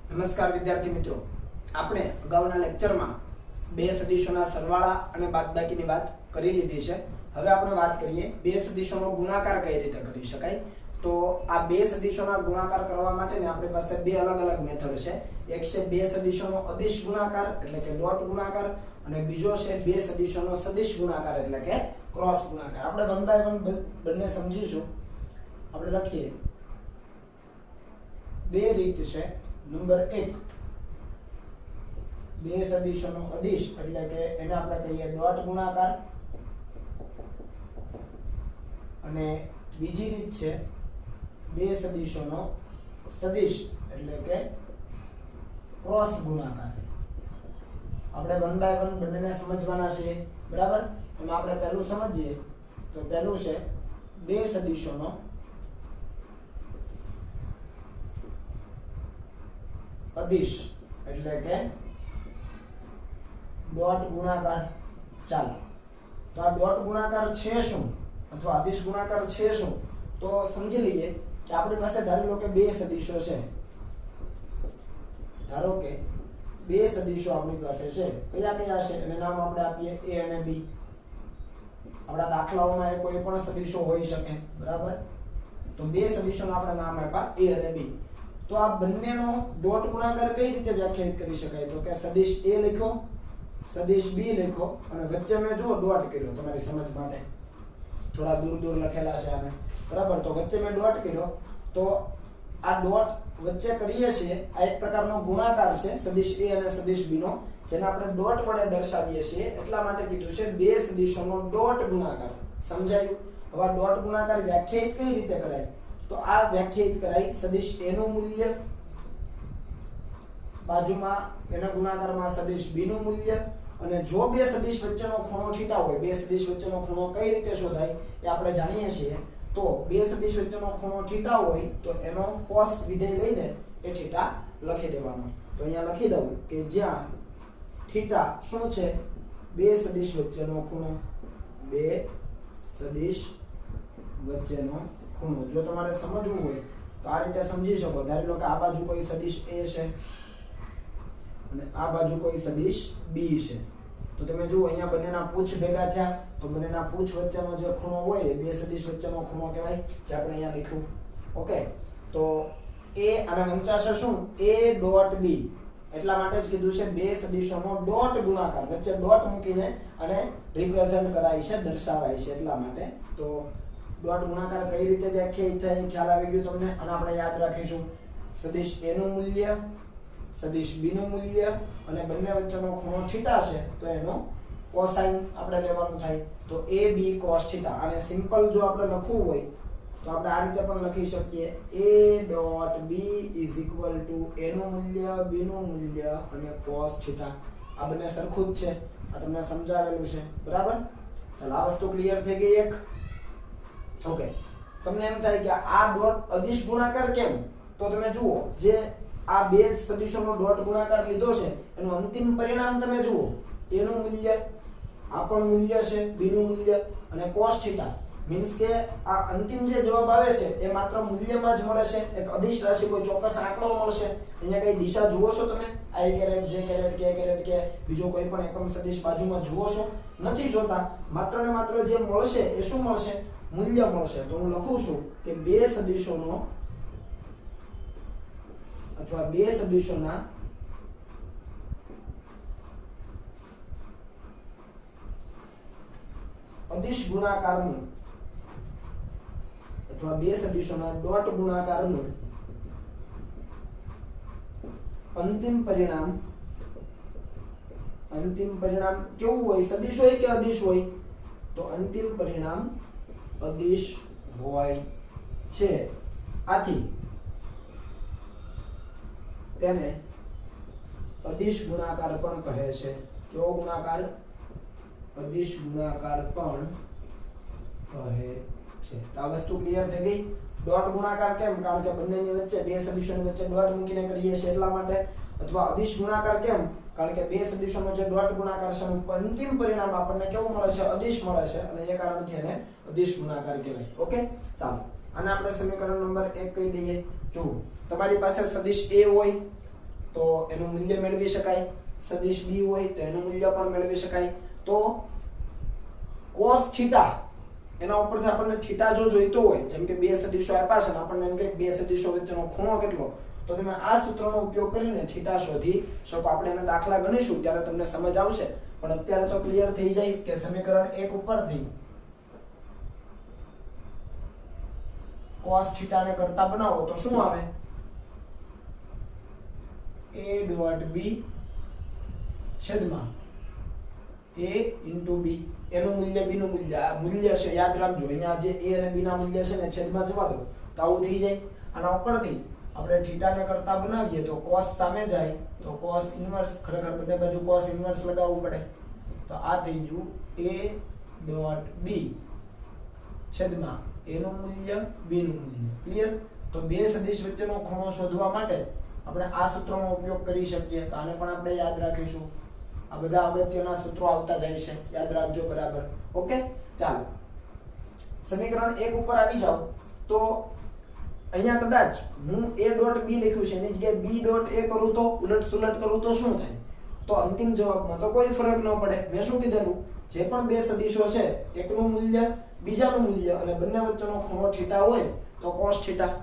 નમસ્કાર વિદ્યાર્થી મિત્રો, આપણે અગાઉના લેક્ચરમાં બે સદિશોના સરવાળા અને બાદબાકીની વાત કરી લીધી છે. હવે આપણે વાત કરીએ બે સદિશોનો ગુણાકાર કઈ રીતે કરી શકાય. તો આ બે સદિશોના ગુણાકાર કરવા માટેની આપણી પાસે બે અલગ અલગ મેથડ છે. એક છે બે સદિશોનો અદિશ ગુણાકાર એટલે કે ડોટ ગુણાકાર, અને બીજો છે બે સદિશોનો સદિશ ગુણાકાર એટલે કે ક્રોસ ગુણાકાર. આપણે વન બાય વન બંને સમજીશું. આપણે લખીએ બે રીત છે. નંબર 1, બે સદિશોનો અદિશ એટલે કે એને આપણે કહીએ ડોટ ગુણાકાર, અને બીજી રીત છે બે સદિશોનો સદિશ એટલે કે ક્રોસ ગુણાકાર. આપણે વન બાય વન બંનેને સમજવાના છે, બરાબર. એમાં આપણે પહેલું સમજીએ તો પહેલું છે બે સદિશોનો અદિશ એટલે કે ડોટ ગુણાકાર. ચાલો, તો આ ડોટ ગુણાકાર છે શું અથવા અદિશ ગુણાકાર છે શું, તો સમજી લઈએ કે આપણી પાસે ધારી લો કે બે સદિશો છે. ધારો કે બે સદિશો આપણી પાસે છે. કયા કયા છે એને નામ આપણે આપીએ a અને b. આપણા દાખલાઓમાં એ કોઈ પણ સદિશો હોઈ શકે, બરાબર. તો બે સદિશોના આપણે નામ આપ્યા a અને b. તો આ બંનેનો ડોટ ગુણાકાર કઈ રીતે વ્યાખ્યાયિત કરી શકાય, તો કે સદિશ a લખો, સદિશ b લખો, અને વચ્ચે મેં જો ડોટ કર્યો તમારી સમજ માટે, થોડા દૂર દૂર લખેલા છે આને, બરાબર. તો વચ્ચે મેં ડોટ કર્યો, તો આ ડોટ વચ્ચે કરીએ છીએ આ એક પ્રકારનો ગુણાકાર છે સદિશ a અને સદિશ b નો, જેને આપણે ડોટ વડે દર્શાવીએ છીએ. એટલા માટે કીધું છે બે સદિશોનો ડોટ ગુણાકાર. સમજાયું? હવે આ ડોટ ગુણાકાર વ્યાખ્યાયિત કઈ રીતે કરાય, તો આ વ્યાખ્યાયિત કરાય સદિશ a નું મૂલ્ય, બાજુમાં એના ગુણાકારમાં સદિશ b નું મૂલ્ય, અને જો બે સદિશ વચ્ચેનો ખૂણો થીટા હોય, બે સદિશ વચ્ચેનો ખૂણો કઈ રીતે શોધાય એ આપણે જાણીએ છીએ. તો બે સદિશ વચ્ચેનો ખૂણો થીટા હોય તો એનો cos વિધેય લઈને એ થીટા લખી દેવાનો. તો અહીંયા લખી દઉં કે જ્યાં થીટા શું છે, બે સદિશ વચ્ચેનો ખૂણો, બે સદિશ વચ્ચેનો ખૂણો. જો તમારે સમજવું હોય તો આ રીતે સમજી શકો. ધારી લો કે આ બાજુ કોઈ સદિશ a છે અને આ બાજુ કોઈ સદિશ b છે. તો તમે જુઓ અહીંયા બંનેના પૂછ ભેગા થયા, તો બંનેના પૂછ વચ્ચેનો જે ખૂણો હોય બે સદિશ વચ્ચેનો ખૂણો કહેવાય, જે આપણે અહીંયા લખ્યું. ઓકે, તો a અને વંચાશે શું, a ડોટ b. એટલા માટે જ કીધું છે બે સદિશોનો ડોટ ગુણાકાર, વચ્ચે ડોટ મૂકીને અને રિપ્રેઝન્ટ કરાય છે, દર્શાવાય છે. એટલા માટે તો ડોટ ગુણાકાર કઈ રીતે વ્યાખ્યાયિત થાય ખ્યાલ આવી ગયો તમને. અને આપણે યાદ રાખીશું સદિશ a નું મૂલ્ય, સદિશ b નું મૂલ્ય, અને બંને વચ્ચેનો ખૂણો થીટા છે તો એનો કોસાઇન આપણે લેવાનું થાય. તો a b cos થીટા. અને સિમ્પલ જો આપણે લખવું હોય તો આપણે આ રીતે પણ લખી શકીએ a dot b is equal to a નું મૂલ્ય, b નું મૂલ્ય અને cos થીટા. આ બંને સરખું જ છે, આ તમને સમજાવેલું છે, બરાબર. ચાલો, આ વસ્તુ ક્લિયર થઈ ગઈ એક. ઓકે, તમને એમ થાય કે આ ડોટ અદિશ ગુણાકાર કેમ, તો તમે જુઓ જે આ બે સદિશોનો ડોટ ગુણાકાર લીધો છે એનું અંતિમ પરિણામ તમે જુઓ. a નું મૂલ્ય, આ પણ મૂલ્ય છે, b નું મૂલ્ય અને cos થીટા. મીન્સ કે આ અંતિમ જે જવાબ આવે છે એ માત્ર મૂલ્યમાં જ મળે છે. એક અદિશ રાશિ, કોઈ ચોક્કસ આંકડો મળશે. અહીંયા કઈ દિશા જુઓ છો તમે, i caret, j caret, k caret કે બીજો કોઈ પણ એકમ સદિશ બાજુમાં જુઓ છો? નથી જોતા. માત્ર ને માત્ર જે મળશે એ શું મળશે, મૂલ્ય મળશે. તો હું લખું છું કે બે સદિશોનો અથવા બે સદિશોના અદિશ ગુણાકારનું અથવા બે સદિશોના ડોટ ગુણાકારનું અંતિમ પરિણામ કેવું હોય, સદિશ હોય કે અદિશ હોય, તો અંતિમ પરિણામ અદિશ હોય છે. આથી તેને અદિશ ગુણાકાર પણ કહે છે. કેવો ગુણાકાર? અદિશ ગુણાકાર પણ કહે છે. તો આ વસ્તુ ક્લિયર થઈ ગઈ. ડોટ ગુણાકાર કેમ? કારણ કે બંનેની વચ્ચે, બે સદિશોની વચ્ચે ડોટ મૂકીને કરીએ છીએ એટલા માટે. અથવા અદિશ ગુણાકાર કેમ? કારણ કે બે સદિશોનો જે ડોટ ગુણાકાર છે અંતિમ પરિણામ આપણને કેવું મળે છે, અદિશ મળે છે, અને એ કારણથી એને અદિશ ગુણાકાર કહેવાય. ઓકે, ચાલો આને આપણે સમીકરણ નંબર 1 કહી દઈએ. જો તમારી પાસે સદિશ a હોય તો એનું મૂલ્ય મેળવી શકાય, સદિશ b હોય તો એનું મૂલ્ય પણ મેળવી શકાય. તો cos થીટા એના ઉપરથી આપણને થીટા જો જોઈતો હોય, જેમ કે બે સદિશો આપ્યા છે ને આપણને એમ કે બે સદિશો વચ્ચેનો ખૂણો કેટલો, તો તમે આ સૂત્રનો ઉપયોગ કરીને થીટા શોધી શકો. આપણે એના દાખલા ગણીશું ત્યારે તમને સમજ આવશે, પણ અત્યારે તો ક્લિયર થઈ જાય કે સમીકરણ 1 ઉપરથી cos થીટા ને કરતા બનાવો તો શું આવે, a ડોટ b છેદમાં a into b. એનું મૂલ્ય b નું મૂલ્ય, આ મૂલ્ય છે યાદ રાખજો, અહીંયા જે a અને b ના મૂલ્ય છે ને છેદમાં જવા દો તો આવું થઈ જાય. આના ઉપરથી આપણે થીટા ને કરતા બનાવીએ તો cos સામે જાય તો cos ઇન્વર્સ, ખરેખર બંને બાજુ cos ઇન્વર્સ લગાવવું પડે, તો આ થઈ ગયું a ડોટ b છેદમાં a નું મૂલ્ય b નું મૂલ્ય. ક્લિયર? તો બે સદિશ વચ્ચેનો ખૂણો શોધવા માટે આપણે આ સૂત્રનો ઉપયોગ કરી શકીએ, તો આને પણ આપણે યાદ રાખીશું. આ બધા અગત્યના સૂત્રો આવતા જાય છે, યાદ રાખજો બરાબર. ઓકે, ચાલો સમીકરણ 1 ઉપર આવી જાવ તો અહીંયા કદાચ હું a ડોટ b લખ્યું છે એની જગ્યાએ b ડોટ a કરું તો, ઉલટ સુલટ કરું તો શું થાય, તો અંતિમ જવાબમાં તો કોઈ ફરક ન પડે. મેં શું કીધેલું, જે પણ બે સદિશો છે એકનું મૂલ્ય બીજાનું મૂલ્ય અને બંને વચ્ચેનો ખૂણો થીટા હોય તો cos થીટા.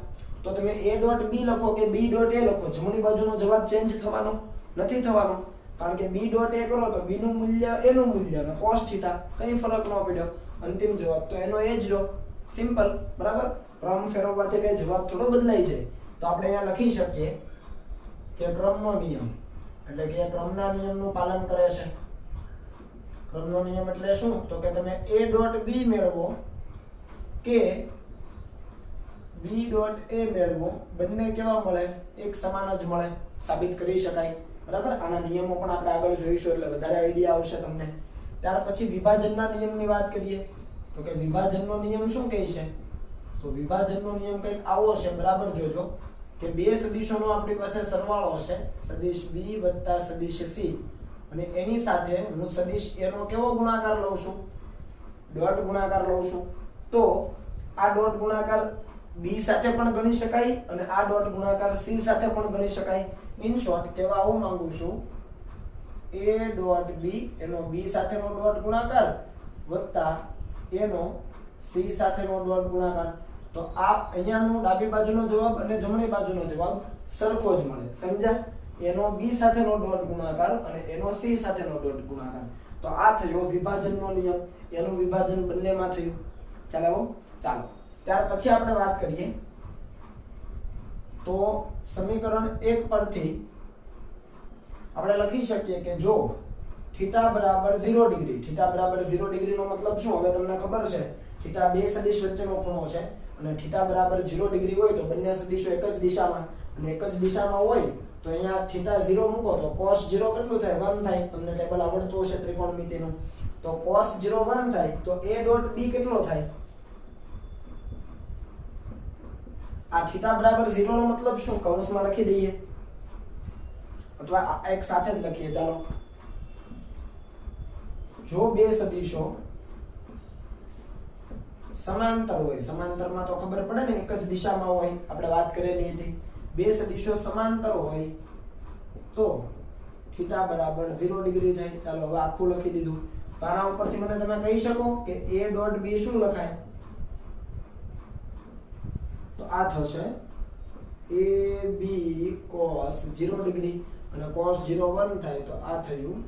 તો તમે a ડોટ b લખો કે b ડોટ a લખો, જમણી બાજુનો જવાબ ચેન્જ થવાનો નથી થવાનો, કારણ કે b ડોટ a કરો તો b નું મૂલ્ય a નું મૂલ્ય અને cos થીટા, કઈ ફરક ન પડ્યો. અંતિમ જવાબ તો એનો એ જ રહ્યો, સિમ્પલ. બરાબર, ક્રમ ફેરવવાથી કઈ જવાબ થોડો બદલાઈ જાય. તો આપણે અહીંયા લખી શકીએ કે ક્રમનો નિયમ એટલે કે ક્રમના નિયમનું પાલન કરે છે. ક્રમનો નિયમ એટલે શું, તો કે તમે a ડોટ b મેળવો કે b ડોટ a મેળવો, બંને કેવા મળે, એક સમાન જ મળે, સાબિત કરી શકાય. બરાબર, આના નિયમો પણ આપણે આગળ જોઈશું એટલે વધારે આઈડિયા આવશે તમને. ત્યાર પછી વિભાજનના નિયમની વાત કરીએ તો કે વિભાજનનો નિયમ શું કહે છે, તો વિભાજનનો નિયમ કંઈક આવો છે. બરાબર જોજો કે બે સદિશોનો આપણી પાસે સરવાળો છે, સદિશ b વત્તા સદિશ c, અને એની સાથે હું સદિશ a નો કેવો ગુણાકાર લઉં છું, ડોટ ગુણાકાર લઉં છું. તો આ ડોટ ગુણાકાર b સાથે પણ ગણી શકાય અને આ ડોટ ગુણાકાર c સાથે પણ ગણી શકાય. ઇન શોર્ટ કહેવા આવું માંગુ છું, a ડોટ b એનો b સાથેનો ડોટ ગુણાકાર વત્તા a નો c સાથેનો ડોટ ગુણાકાર. તો આ અહીંયાનો ડાબી બાજુનો જવાબ અને જમણી બાજુનો જવાબ સરખો જ મળે, સમજ્યા? એનો b સાથેનો ડોટ ગુણાકાર અને એનો c સાથેનો ડોટ ગુણાકાર. તો આ થયો વિભાજનનો નિયમ, એનું વિભાજન બંનેમાં થયું. ચાલો ત્યાર પછી આપણે વાત કરીએ તો સમીકરણ 1 પરથી આપણે લખી શકીએ કે જો થીટા બરાબર 0 ડિગ્રી, થીટા બરાબર 0 ડિગ્રી નો મતલબ શું, હવે તમને ખબર છે થીટા બે સદિશ વચ્ચેનો ખૂણો છે અને થીટા બરાબર 0 ડિગ્રી હોય તો બંને સદિશો એક જ દિશામાં, અને એક જ દિશામાં હોય તો અહીંયા થીટા 0 મૂકો તો cos 0 કેટલું થાય, 1 થાય. તમને ટેબલ આવડતું હશે ત્રિકોણમિતિનું, તો cos 0 1 થાય. તો a ડોટ b કેટલો થાય, આ થીટા બરાબર 0 નો મતલબ શું, કૌંસમાં લખી દઈએ અથવા એક સાથે જ લખીએ. ચાલો, જો બે સદિશો સમાંતર હોય, સમાંતરમાં તો ખબર પડે ને એક જ દિશામાં હોય, આપણે વાત કરેલી હતી. બે સદિશો સમાંતર હોય તો થીટા બરાબર 0 ડિગ્રી થાય. ચાલો હવે આખું લખી દીધું. તો આના ઉપરથી મને તમે કહી શકો કે a ડોટ b શું લખાય, તો આ થશે a b cos 0 ડિગ્રી અને cos 0 1 થાય તો આ થયું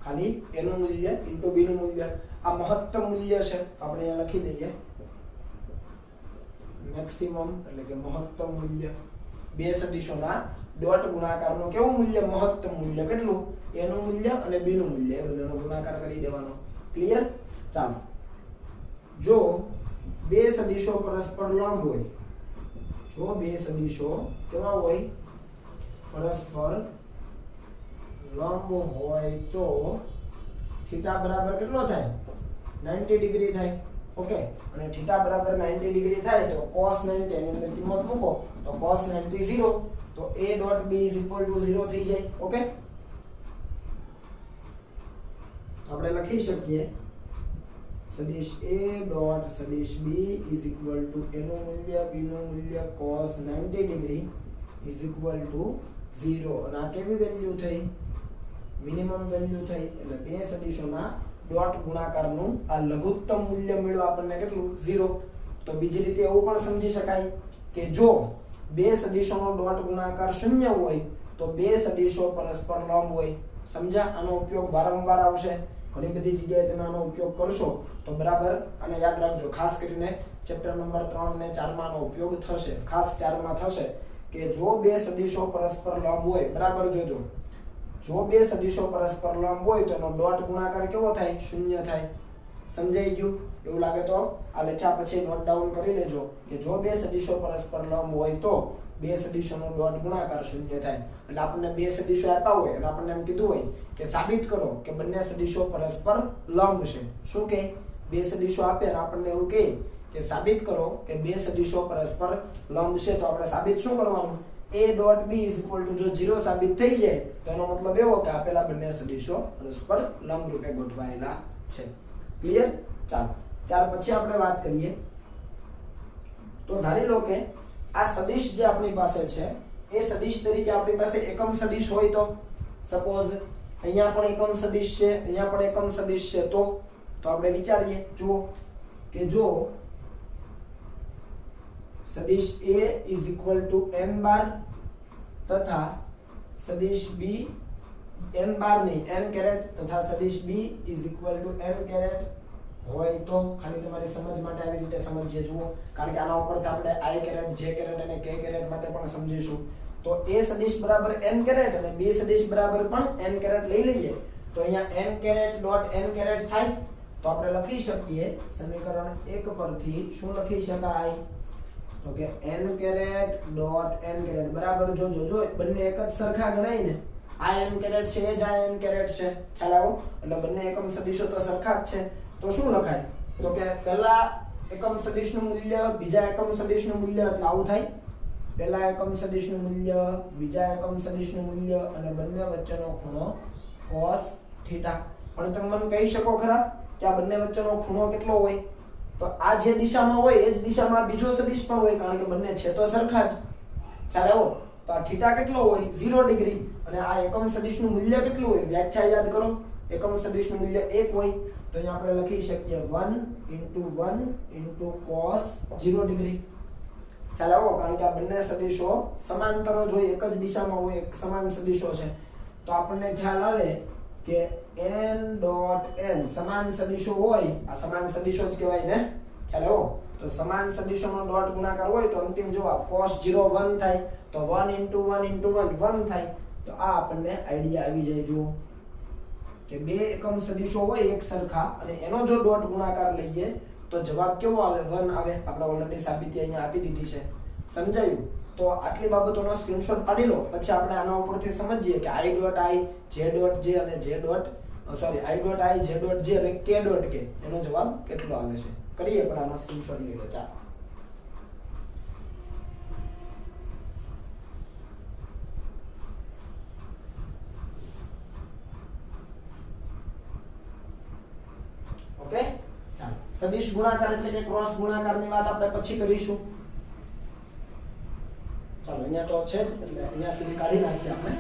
ખાલી a નું મૂલ્ય ઇન્ટુ b નું મૂલ્ય. આ મહત્તમ મૂલ્ય છે, આપણે અહીંયા લખી દઈએ મેક્સિમમ એટલે કે મહત્તમ મૂલ્ય. બે સદિશોના ડોટ ગુણાકારનું કેવું મૂલ્ય, મહત્તમ મૂલ્ય કેટલું, a નું મૂલ્ય અને b નું મૂલ્ય, એ બંનેનો ગુણાકાર કરી દેવાનો. ક્લિયર? ચાલો, જો બે સદિશો પરસ્પર લંબ હોય, જો બે સદિશો કેવા હોય, પરસ્પર લંબ હોય તો થીટા બરાબર કેટલો થાય, 90 ડિગ્રી થાય. ઓકે, અને થીટા બરાબર 90 ડિગ્રી થાય તો cos 90 એની અંદર કિંમત મૂકો તો cos 90 0, તો a ડોટ b 0 થઈ જાય. ઓકે, તો આપણે લખી શકીએ સદિશ a ડોટ સદિશ b is equal to a નું મૂલ્ય b નું મૂલ્ય cos 90 degree is equal two 0 અને આ કેવી વેલ્યુ થઈ મિનિમમ વેલ્યુ થઈ એટલે બે સદિશોના ડોટ ગુણાકારનું આ લઘુત્તમ મૂલ્ય મળ્યું આપણને કેટલું 0 તો બીજી રીતે એવું પણ સમજી શકાય કે જો બે સદિશોનો ડોટ ગુણાકાર 0 હોય તો બે સદિશો પરસ્પર લંબ હોય સમજ્યા આનો ઉપયોગ વારંવાર આવશે ઘણી બધી જગ્યાએ તમે આનો ઉપયોગ કરશો તો બરાબર અને યાદ રાખજો ખાસ કરીને ચેપ્ટર નંબર 3 અને 4 માં આનો ઉપયોગ થશે ખાસ 4 માં થશે કે જો બે સદિશો પરસ્પર લંબ હોય બરાબર જોજો જો બે સદિશો પરસ્પર લંબ હોય તો એનો ડોટ ગુણાકાર કેવો થાય 0 થાય સમજાઈ ગયું એવું લાગે તો આ લખ્યા પછી નોટ ડાઉન કરી લેજો કે જો બે સદિશો પરસ્પર લંબ હોય તો બે સદિશોનો ડોટ ગુણાકાર 0 થાય એટલે આપણને બે સદિશો આપ્યા હોય અને આપણને એમ કીધું હોય કે સાબિત કરો કે બંને સદિશો પરસ્પર લંબ છે શું કે બે સદિશો આપે અને આપણને એવું કહે કે સાબિત કરો કે બે સદિશો પરસ્પર લંબ છે તો આપણે સાબિત શું કરવાનું a ડોટ b જો 0 સાબિત થઈ જાય તો એનો મતલબ એવો કે આપેલા બંને સદિશો પરસ્પર લંબ રૂપે ગોઠવાયેલા છે ક્લિયર ચાલો ત્યાર પછી આપણે વાત કરીએ તો ધારી લો કે આ સદિશ જે આપણી પાસે છે એ સદિશ તરીકે આપણી પાસે એકમ સદિશ હોય તો સપોઝ અહીંયા પણ એકમ સદિશ છે અહીંયા પણ એકમ સદિશ છે તો આપણે વિચારીએ જુઓ કે જો સદિશ a n બાર તથા સદિશ b n બાર નહીં n કેરેટ તથા સદિશ b n કેરેટ હોય તો ખાલી તમારી સમજ માટે આવી રીતે સમજીએ જુઓ કારણ કે આના ઉપરથી આપણે i કેરેટ j કેરેટ અને k કેરેટ માટે પણ સમજીશું તો a સદિશ બરાબર n કેરેટ અને b સદિશ બરાબર પણ n કેરેટ લઈ લઈએ તો અહીંયા n caret dot n caret થાય તો આપણે લખી શકીએ સમીકરણ 1 પરથી શું લખી શકાય તો કે n caret dot n caret બરાબર જો બંને એક જ સરખા ગણાય ને આ n કેરેટ છે એ જ આ n કેરેટ છે ખ્યાલ આવો એટલે બંને એકમ સદિશો તો સરખા જ છે તો શું લખાય તો કે પહેલા એકમ સદિશનું મૂલ્ય બીજા એકમ સદિશનું મૂલ્ય એટલે આવું થાય પહેલા એકમ સદિશનું મૂલ્ય બીજા એકમ સદિશનું મૂલ્ય અને બંને વચ્ચેનો ખૂણો cos થીટા પણ તમે મને કહી શકો ખરા કે આ બંને વચ્ચેનો ખૂણો કેટલો હોય તો આ જે દિશામાં હોય એ જ દિશામાં બીજો સદિશ પણ હોય કારણ કે બંને છે તો સરખા જ ખ્યાલ આવ્યો તો આ થીટા કેટલો હોય 0 ડિગ્રી અને આ એકમ સદિશનું મૂલ્ય કેટલું હોય વ્યાખ્યા યાદ કરો એકમ સદિશનું મૂલ્ય 1 હોય તો અહીંયા આપણે લખી શકીએ 1 cos 0 ડિગ્રી ખ્યાલ આવ્યો કારણ કે આ બંને સદિશો સમાંતર જ હોય એક જ દિશામાં હોય એક સમાન સદિશો છે તો આપણને ખ્યાલ આવે કે n ડોટ n સમાન સદિશો હોય આ સમાન સદિશો જ કહેવાય ને ખ્યાલ આવ્યો તો સમાન સદિશોનો ડોટ ગુણાકાર હોય તો અંતિમ જવાબ cos 0 1 થાય તો 1 * 1 * 1 થાય તો આ આપણને આઈડિયા આવી જાય જુઓ કે બે એકમ સદિશો હોય એક સરખા અને એનો જો ડોટ ગુણાકાર લઈએ તો જવાબ કેવો આવે 1 આવે આપણે ઓલરેડી સાબિતી અહીંયા આપી દીધી છે સમજાયું તો આટલી બાબતોનો સ્ક્રીનશોટ પાડી લો પછી આપણે આના ઉપરથી સમજીએ કે i dot i j dot j અને j dot sorry i dot i j dot j અને k ડોટ k એનો જવાબ કેટલો આવે છે કરીએ પણ આનો સ્ક્રીનશોટ લઈ લો ચાલો ઓકે ચાલો સદિશ ગુણાકાર એટલે કે ક્રોસ ગુણાકારની વાત આપણે પછી કરીશું ચાલો અહીંયા તો છે જ એટલે અહીંયા સુધી કાઢી નાખીએ આપણે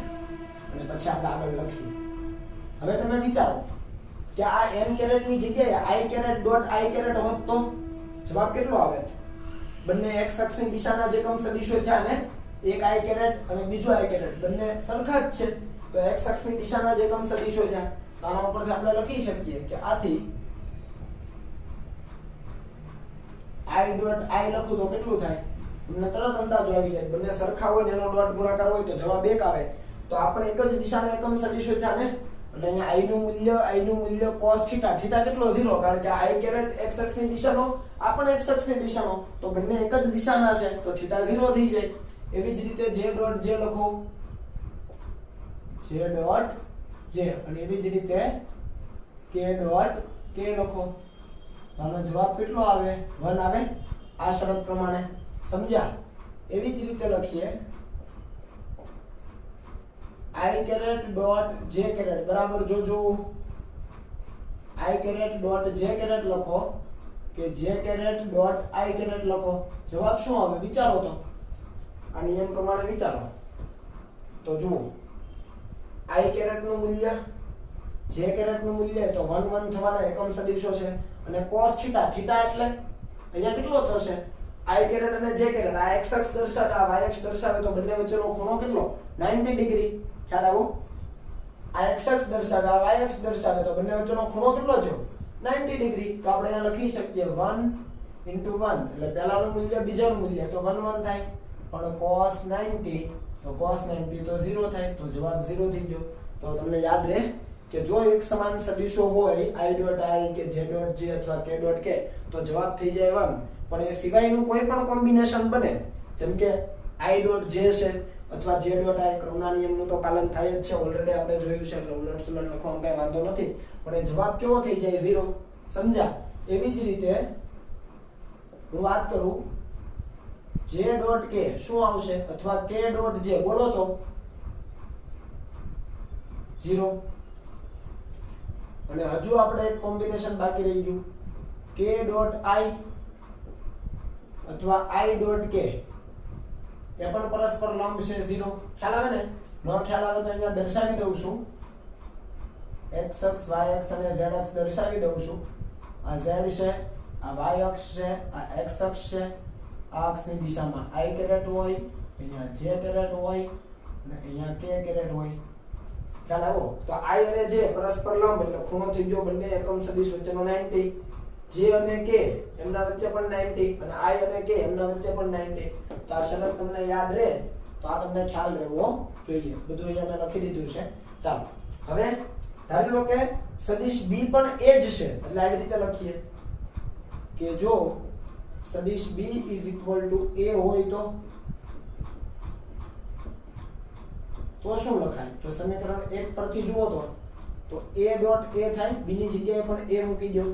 અને પછી આપણે આગળ લખીએ હવે તમે વિચારો કે આ n કેરેટ ની જગ્યાએ i caret dot i caret હોત તો જવાબ કેટલો આવે બંને x અક્ષની દિશાના જે એકમ સદિશો થયા ને એક i કેરેટ અને બીજો i કેરેટ બંને સરખા જ છે તો x અક્ષની દિશાના જે એકમ સદિશો થયા તો આના ઉપરથી આપણે લખી શકીએ કે આથી i ડોટ i લખું તો કેટલું થાય તમને તરત અંદાજો આવી જાય બંને સરખા હોય ને એનો ડોટ ગુણાકાર હોય તો જવાબ 1 આવે તો આપણે એક જ દિશાના એકમ સદિશો થયા ને એટલે અહીંયા i નું મૂલ્ય cos થીટા થીટા કેટલો 0 કારણ કે i કેરેટ x અક્ષની દિશાનો આ પણ x અક્ષની દિશાનો તો બંને એક જ દિશાના છે તો થીટા 0 થઈ જાય એવી જ રીતે j ડોટ j લખો j ડોટ j અને એવી જ રીતે k ડોટ k લખો તો આનો જવાબ કેટલો આવે 1 આવે આ શરત પ્રમાણે સમજ્યા એવી જ રીતે લખીએ i caret dot j caret બરાબર જોજો i caret dot j caret લખો કે j caret dot i caret લખો જવાબ શું આવે વિચારો તો આ નિયમ પ્રમાણે વિચારો તો તો જુઓ i કેરેટ નું મૂલ્ય j કેરેટ નું મૂલ્ય તો 1 1 થવાના એકમ સદિશો છે અને cos થીટા થીટા એટલે અહીંયા કેટલો થશે i કેરેટ અને j કેરેટ આ x અક્ષ દર્શાવે આ y અક્ષ દર્શાવે તો બંને વચ્ચેનો ખૂણો કેટલો 90 ડિગ્રી ખ્યાલ આવ્યો આ x અક્ષ દર્શાવે આ y અક્ષ દર્શાવે તો બંને વચ્ચેનો ખૂણો કેટલો થયો 90 ડિગ્રી તો આપણે અહીંયા લખી શકીએ 1 into 1 એટલે પહેલાનું મૂલ્ય બીજાનું મૂલ્ય તો 1 1 થાય પણ cos 90 તો cos 90 તો 0 થાય તો જવાબ 0 થઈ ગયો તો તમને યાદ રહે કે જો એક સમાન સદિશો હોય i ડોટ i કે j ડોટ j અથવા k ડોટ k તો જવાબ થઈ જાય 1 પણ એ સિવાયનું કોઈ પણ કોમ્બિનેશન બને જેમ કે i ડોટ j છે અથવા j ડોટ i ક્રમના નિયમનું તો પાલન થાય જ છે ઓલરેડી આપણે જોયું છે એટલે ઉલટ સુલટ લખવામાં કઈ વાંધો નથી પણ એ જવાબ કેવો થઈ જાય 0 સમજ્યા એવી જ રીતે હું વાત કરું j ડોટ k શું આવશે અથવા k ડોટ j બોલો તો 0 અને હજુ આપણે એક કોમ્બિનેશન બાકી રહી ગયું k ડોટ i અથવા i ડોટ k એ પણ પરસ્પર લંબ છે 0 ખ્યાલ આવે ને ન ખ્યાલ આવે તો અહીંયા દર્શાવી દઉં છું x અક્ષ y અક્ષ અને z અક્ષ દર્શાવી દઉં છું આ z છે આ y અક્ષ છે આ x અક્ષ છે આ અક્ષની દિશામાં i કેરેટ હોય અહીંયા j કેરેટ હોય અને અહીંયા k કેરેટ હોય ખ્યાલ આવ્યો તો i અને j પરસ્પર લંબ એટલે ખૂણો થઈ ગયો બંને એકમ સદિશ વચ્ચેનો 90 j અને k એમના વચ્ચે પણ 90 અને i અને k એમના વચ્ચે પણ 90 તો આ શરત તમને યાદ રહે તો આ તમને ખ્યાલ રહેવો જોઈએ બધું અહીંયા મેં લખી દીધું છે ચાલો હવે ધારી લો કે સદિશ b પણ એ જ છે એટલે આવી રીતે લખીએ કે જો સદિશ b a હોય તો શું લખાય તો સમીકરણ 1 પરથી જુઓ તો a ડોટ a થાય b ની જગ્યાએ પણ a મૂકી દો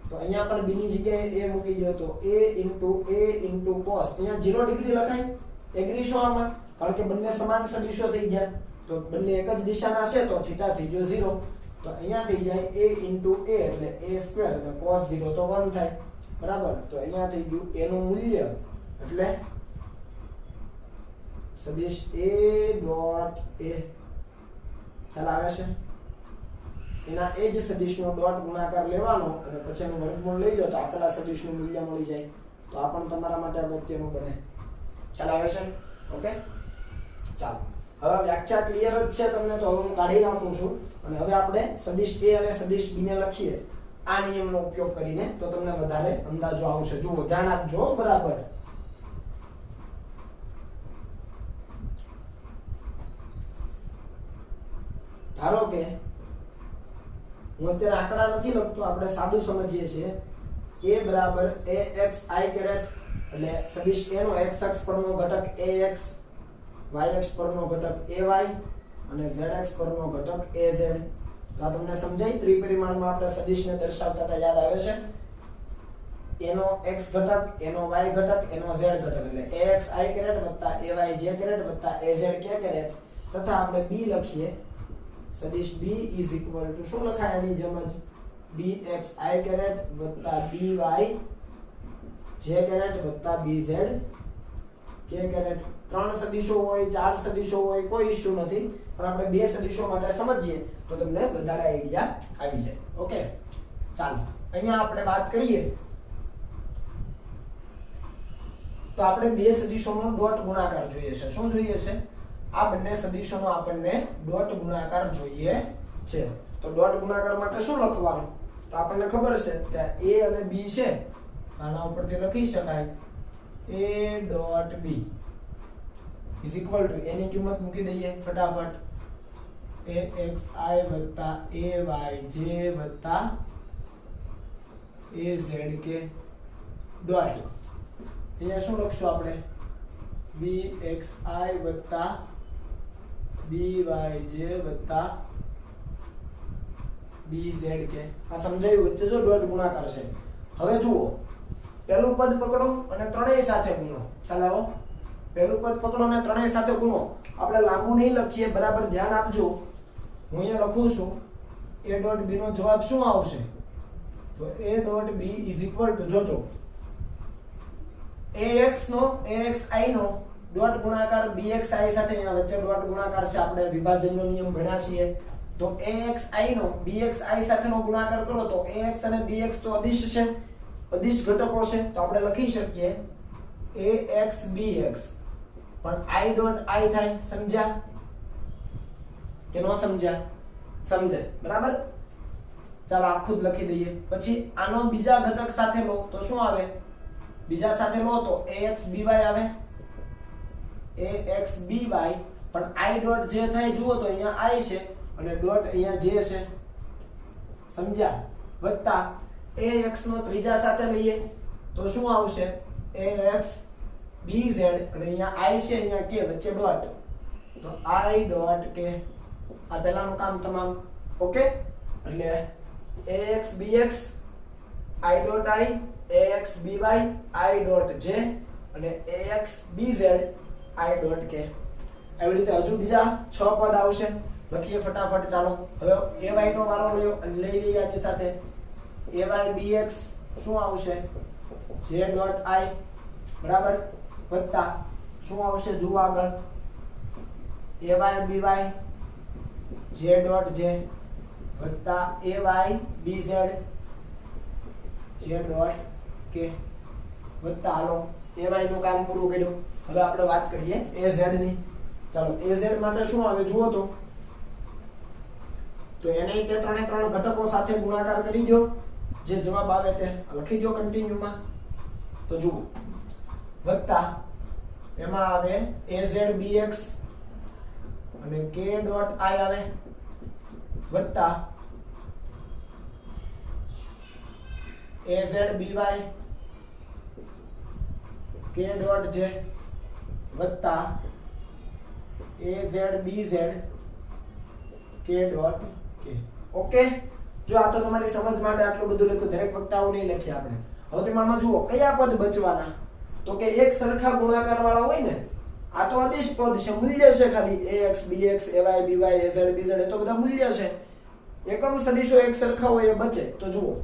તો અહીંયા પણ b ની જગ્યાએ a મૂકી દો તો a into cos અહીંયા 0 ડિગ્રી લખાય એગ્રી છો આમાં કારણ કે બંને સમાન સદિશો થઈ ગયા તો બંને એક જ દિશાના છે તો થીટા થઈ ગયો 0 તો અહીંયા થઈ જાય a into a એટલે a સ્ક્વેર અને cos 0 તો 1 થાય બરાબર તો અહીંયા થઈ ગયું a નું મૂલ્ય એટલે સદિશ a ડોટ a ખ્યાલ આવે છે એના એ જ સદિશનો ડોટ ગુણાકાર લેવાનો અને પછી એનું વર્ગમૂળ લઈ લો તો આપેલા સદિશનું મૂલ્ય મળી જાય તો આ પણ તમારા માટે અગત્યનું બને ખ્યાલ આવે છે ઓકે ચાલો હવે વ્યાખ્યા ક્લિયર જ છે તમને તો હવે હું કાઢી નાખું છું અને હવે આપણે સદિશ a અને સદિશ b ને લખીએ આ નિયમનો ઉપયોગ કરીને તો તમને વધારે અંદાજો આવશે જુઓ ધ્યાન આપજો બરાબર ધારો કે હું અત્યારે આંકડા નથી લખતો આપણે સાદું સમજીએ છીએ a બરાબર ax i કેરેટ એટલે સદિશ a નો x અક્ષ પરનો ઘટક ax y અક્ષ પરનો ઘટક ay અને z અક્ષ પરનો ઘટક az તો આ તમને સમજાય ત્રિપરિમાણમાં આપણે સદિશને દર્શાવતા હતા યાદ આવે છે એનો x ઘટક એનો y ઘટક એનો z ઘટક એટલે ax i caret ay j caret az k caret તથા આપણે b લખીએ સદિશ b શું લખાય આની જેમ જ bx i caret by j caret bz k caret ત્રણ સદિશો હોય ચાર સદિશો હોય કોઈ ઇશ્યુ નથી પણ આપણે બે સદિશો માટે સમજીએ તો તમને વધારે આઈડિયા આવી જાય ઓકે ચાલો અહીંયા આપણે વાત કરીએ તો આપણે બે સદિશોનો ડોટ ગુણાકાર જોઈએ છે શું જોઈએ છે આ બંને સદિશોનો આપણને ડોટ ગુણાકાર જોઈએ છે તો ડોટ ગુણાકાર માટે શું લખવાનું તો આપણને ખબર છે કે a અને b છે આના ઉપરથી લખી શકાય a dot b is equal to એની કિંમત મૂકી દઈએ ફટાફટ axi ayj azk ડોટ અહીંયા શું લખશું આપણે bxi byj bzk આ સમજાયું વચ્ચે જો ડોટ ગુણાકાર છે હવે જુઓ પહેલું પદ પકડો અને ત્રણેય સાથે ગુણો ખ્યાલ આવ્યો પહેલું પદ પકડો અને ત્રણેય સાથે ગુણો આપણે લાંબુ નહીં લખીએ બરાબર ધ્યાન આપજો હું અહીંયા લખું છું a ડોટ b નો જવાબ શું આવશે તો a dot b is equal two જોજો axi નો ડોટ ગુણાકાર bxi સાથે અહીંયા વચ્ચે ડોટ ગુણાકાર છે, આપણે વિભાજનનો નિયમ ભણ્યા છીએ, તો axi નો bxi સાથેનો ગુણાકાર કરો તો ax અને bx તો અદિશ છે, અદિશ ઘટકો છે, તો આપણે લખી શકીએ ax bx, પણ i ડોટ i થાય, સમજ્યા કે નો સમજ્યા? સમજાય, બરાબર? ચાલો આખું જ લખી દઈએ. પછી આનો બીજા ઘટક સાથે લો તો શું આવે? બીજા સાથે લો તો ax by આવે, ax by, પણ i ડોટ જે થાય જુઓ તો અહીંયા i છે અને ડોટ અહીંયા j છે, સમજ્યા? વત્તા ax નો ત્રીજા સાથે લઈએ તો શું આવશે? ax bz, અને અહીંયા i છે, અહીંયા k, વચ્ચે ડોટ, તો i ડોટ k. આ પહેલાનું કામ તમામ. ઓકે, એટલે ax bx i dot i, ax by i dot j, અને ax bz i dot k. એવી રીતે હજુ બીજા 6 પદ આવશે, લખીએ ફટાફટ. ચાલો હવે ay નો વારો લઈ લઈએ આની સાથે. ay bx શું આવશે? j ડોટ i, બરાબર, વત્તા શું આવશે જુઓ આગળ, ay by j dot j, વત્તા ay bz j dot k, વત્તા હાલો ay નું કામ પૂરું કર્યું. હવે આપણે વાત કરીએ az ની. ચાલો az માટે શું આવે જુઓ તો એને તે ત્રણે ત્રણ ઘટકો સાથે ગુણાકાર કરી દો, જે જવાબ આવે તે લખી દો કન્ટિન્યુ માં. તો જુઓ, વત્તા એમાં આવે az bx અને k ડોટ i આવે, વત્તા az by k dot j, વત્તા az bz k dot k. Okay, જો આ તો તમારી સમજ માટે આટલું બધું લખ્યું, દરેક વખતે આવું નહીં લખીએ આપણે. હવે તેમાં જુઓ કયા પદ બચવાના, તો કે એક સરખા ગુણાકાર વાળા હોય ને, આ તો અદિશ પદ છે, મૂલ્ય છે ખાલી, ax bx ay by az bz, એ તો બધા મૂલ્ય છે. એકમ સદિશો એક સરખા હોય એ બચે. તો જુઓ,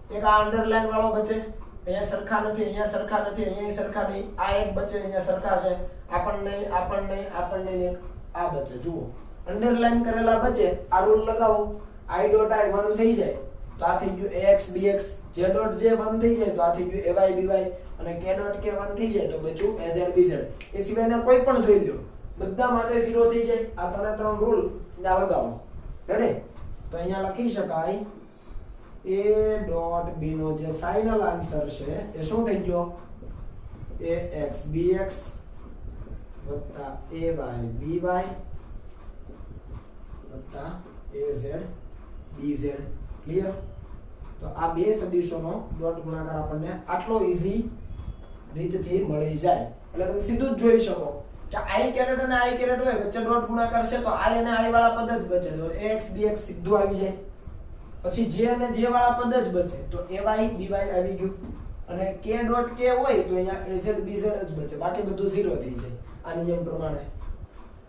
એક આ અંડરલાઈન વાળો બચે, અહીંયા સરખા નથી, અહીંયા સરખા નથી, અહીંયા સરખા નહીં, આ એક બચે, અહીંયા સરખા છે, આ પણ નહીં, આ પણ નહીં, આ પણ નહીં, આ બચે. જુઓ અંડરલાઈન કરેલા બચે, આ રૂલ લગાવો, i ડોટ i 1 થઈ જાય તો આ થઈ ગયું ax bx, j dot j 1 થઈ જાય તો આ થઈ ગયું ay by, અને k ડોટ k 1 થઈ જાય તો બચ્યું az bz. એ સિવાયના કોઈ પણ જોઈ લો, બધા માટે 0 થઈ જાય. આ ત્રણે ત્રણ રૂલ ત્યાં લગાવો. રેડી? તો અહીંયા લખી શકાય a ડોટ b નો જે ફાઇનલ આન્સર છે એ શું થઈ ગયો? ax bx વત્તા ay by વત્તા az bz. ક્લિયર? તો આ બે સદિશોનો ડોટ ગુણાકાર આપણને આટલો ઈઝી રીતથી મળી જાય. એટલે તમે સીધું જ જોઈ શકો કે i કેરેટ અને i કેરેટ હોય, વચ્ચે ડોટ ગુણાકાર છે તો i અને i વાળા પદ જ બચે, તો ax bx સીધું આવી જાય. પછી j અને j વાળા પદ જ બચે, તો ay by આવી ગયું, અને k ડોટ k હોય તો અહીંયા az bz જ બચે, બાકી બધું 0 થઈ જાય. આ નિયમ પ્રમાણે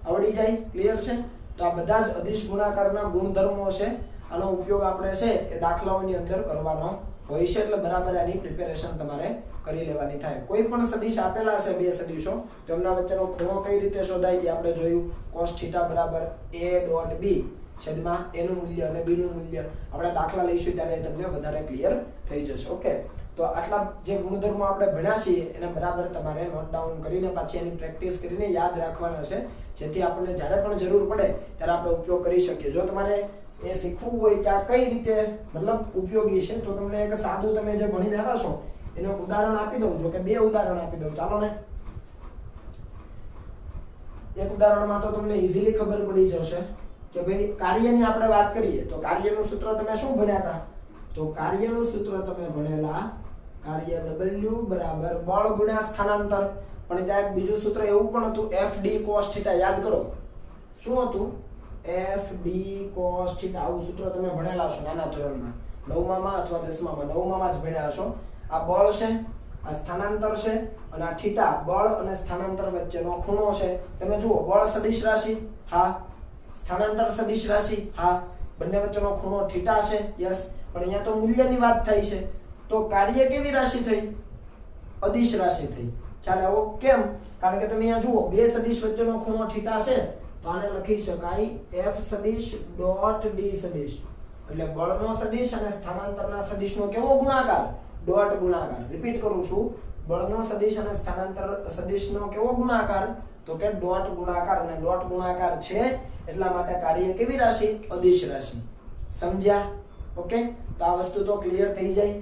આવડી જાય. ક્લિયર છે? તો આ બધા જ અદિશ ગુણાકારના ગુણધર્મો છે. આનો ઉપયોગ આપણે છે એ દાખલાઓની અંદર કરવાનો હોય છે, એટલે બરાબર આની પ્રિપેરેશન તમારે કરી લેવાની થાય. કોઈ પણ સદિશ આપેલા છે, બે સદિશો, તો એમના વચ્ચેનો ખૂણો કઈ રીતે શોધાય એ આપણે જોયું. cos θ બરાબર a ડોટ b છેદમાં a નું મૂલ્ય અને b નું મૂલ્ય. આપણે દાખલા લઈશું ત્યારે તમને વધારે ક્લિયર થઈ જશે. ઓકે, તો આટલા જે ગુણધર્મો આપણે ભણ્યા છીએ એને બરાબર તમારે નોટ ડાઉન કરીને પાછી એની પ્રેક્ટિસ કરીને યાદ રાખવાના છે, જેથી આપણને જ્યારે પણ જરૂર પડે ત્યારે આપણે ઉપયોગ કરી શકીએ. જો તમારે એ શીખવું હોય કે આ કઈ રીતે મતલબ ઉપયોગી છે, તો તમને એક સાદું તમે જે ભણીને આવ્યા છો એનું ઉદાહરણ આપી દઉં. જો કે બે ઉદાહરણ આપી દઉં, ચાલો ને. એક ઉદાહરણમાં તો તમને ઈઝીલી ખબર પડી જશે કે ભાઈ કાર્યની આપણે વાત કરીએ તો કાર્યનું સૂત્ર તમે શું ભણ્યા હતા? તો કાર્યનું સૂત્ર તમે ભણેલા કાર્ય w બરાબર બળ ગુણ્યા સ્થાનાંતર. પણ ત્યાં એક બીજું સૂત્ર એવું પણ હતું, fd cos θ. યાદ કરો શું હતું? fd cos θ. આવું સૂત્ર તમે ભણેલા છો નાના ધોરણમાં, 9માં અથવા 10માં. 9માં જ ભણ્યા છો. આ બળ છે, આ સ્થાનાંતર છે, અને આ θ બળ અને સ્થાનાંતર વચ્ચેનો ખૂણો છે. તમે જુઓ, બળ સદિશ રાશિ, હા. સ્થાનાંતર સદિશ રાશિ, હા. બંને વચ્ચેનો ખૂણો θ છે, યસ. પણ અહીંયા તો મૂલ્યની વાત થઈ છે, તો કાર્ય કેવી રાશિ થઈ? અદિશ રાશિ થઈ. ખ્યાલ આવ્યો કેમ? કારણ કે તમે અહીંયા જુઓ બે સદિશ વચ્ચેનો ખૂણો થીટા છે તો આને લખી શકાય f સદિશ ડોટ d સદિશ, એટલે બળનો સદિશ અને સ્થાનાંતરના સદિશનો કેવો ગુણાકાર? ડોટ ગુણાકાર. રિપીટ કરું છું, બળનો સદિશ અને સ્થાનાંતર સદિશનો કેવો ગુણાકાર? તો કે ડોટ ગુણાકાર. અને ડોટ ગુણાકાર છે એટલા માટે કાર્ય કેવી રાશિ? અદિશ રાશિ. સમજ્યા? ઓકે, તો આ વસ્તુ તો ક્લિયર થઈ જાય.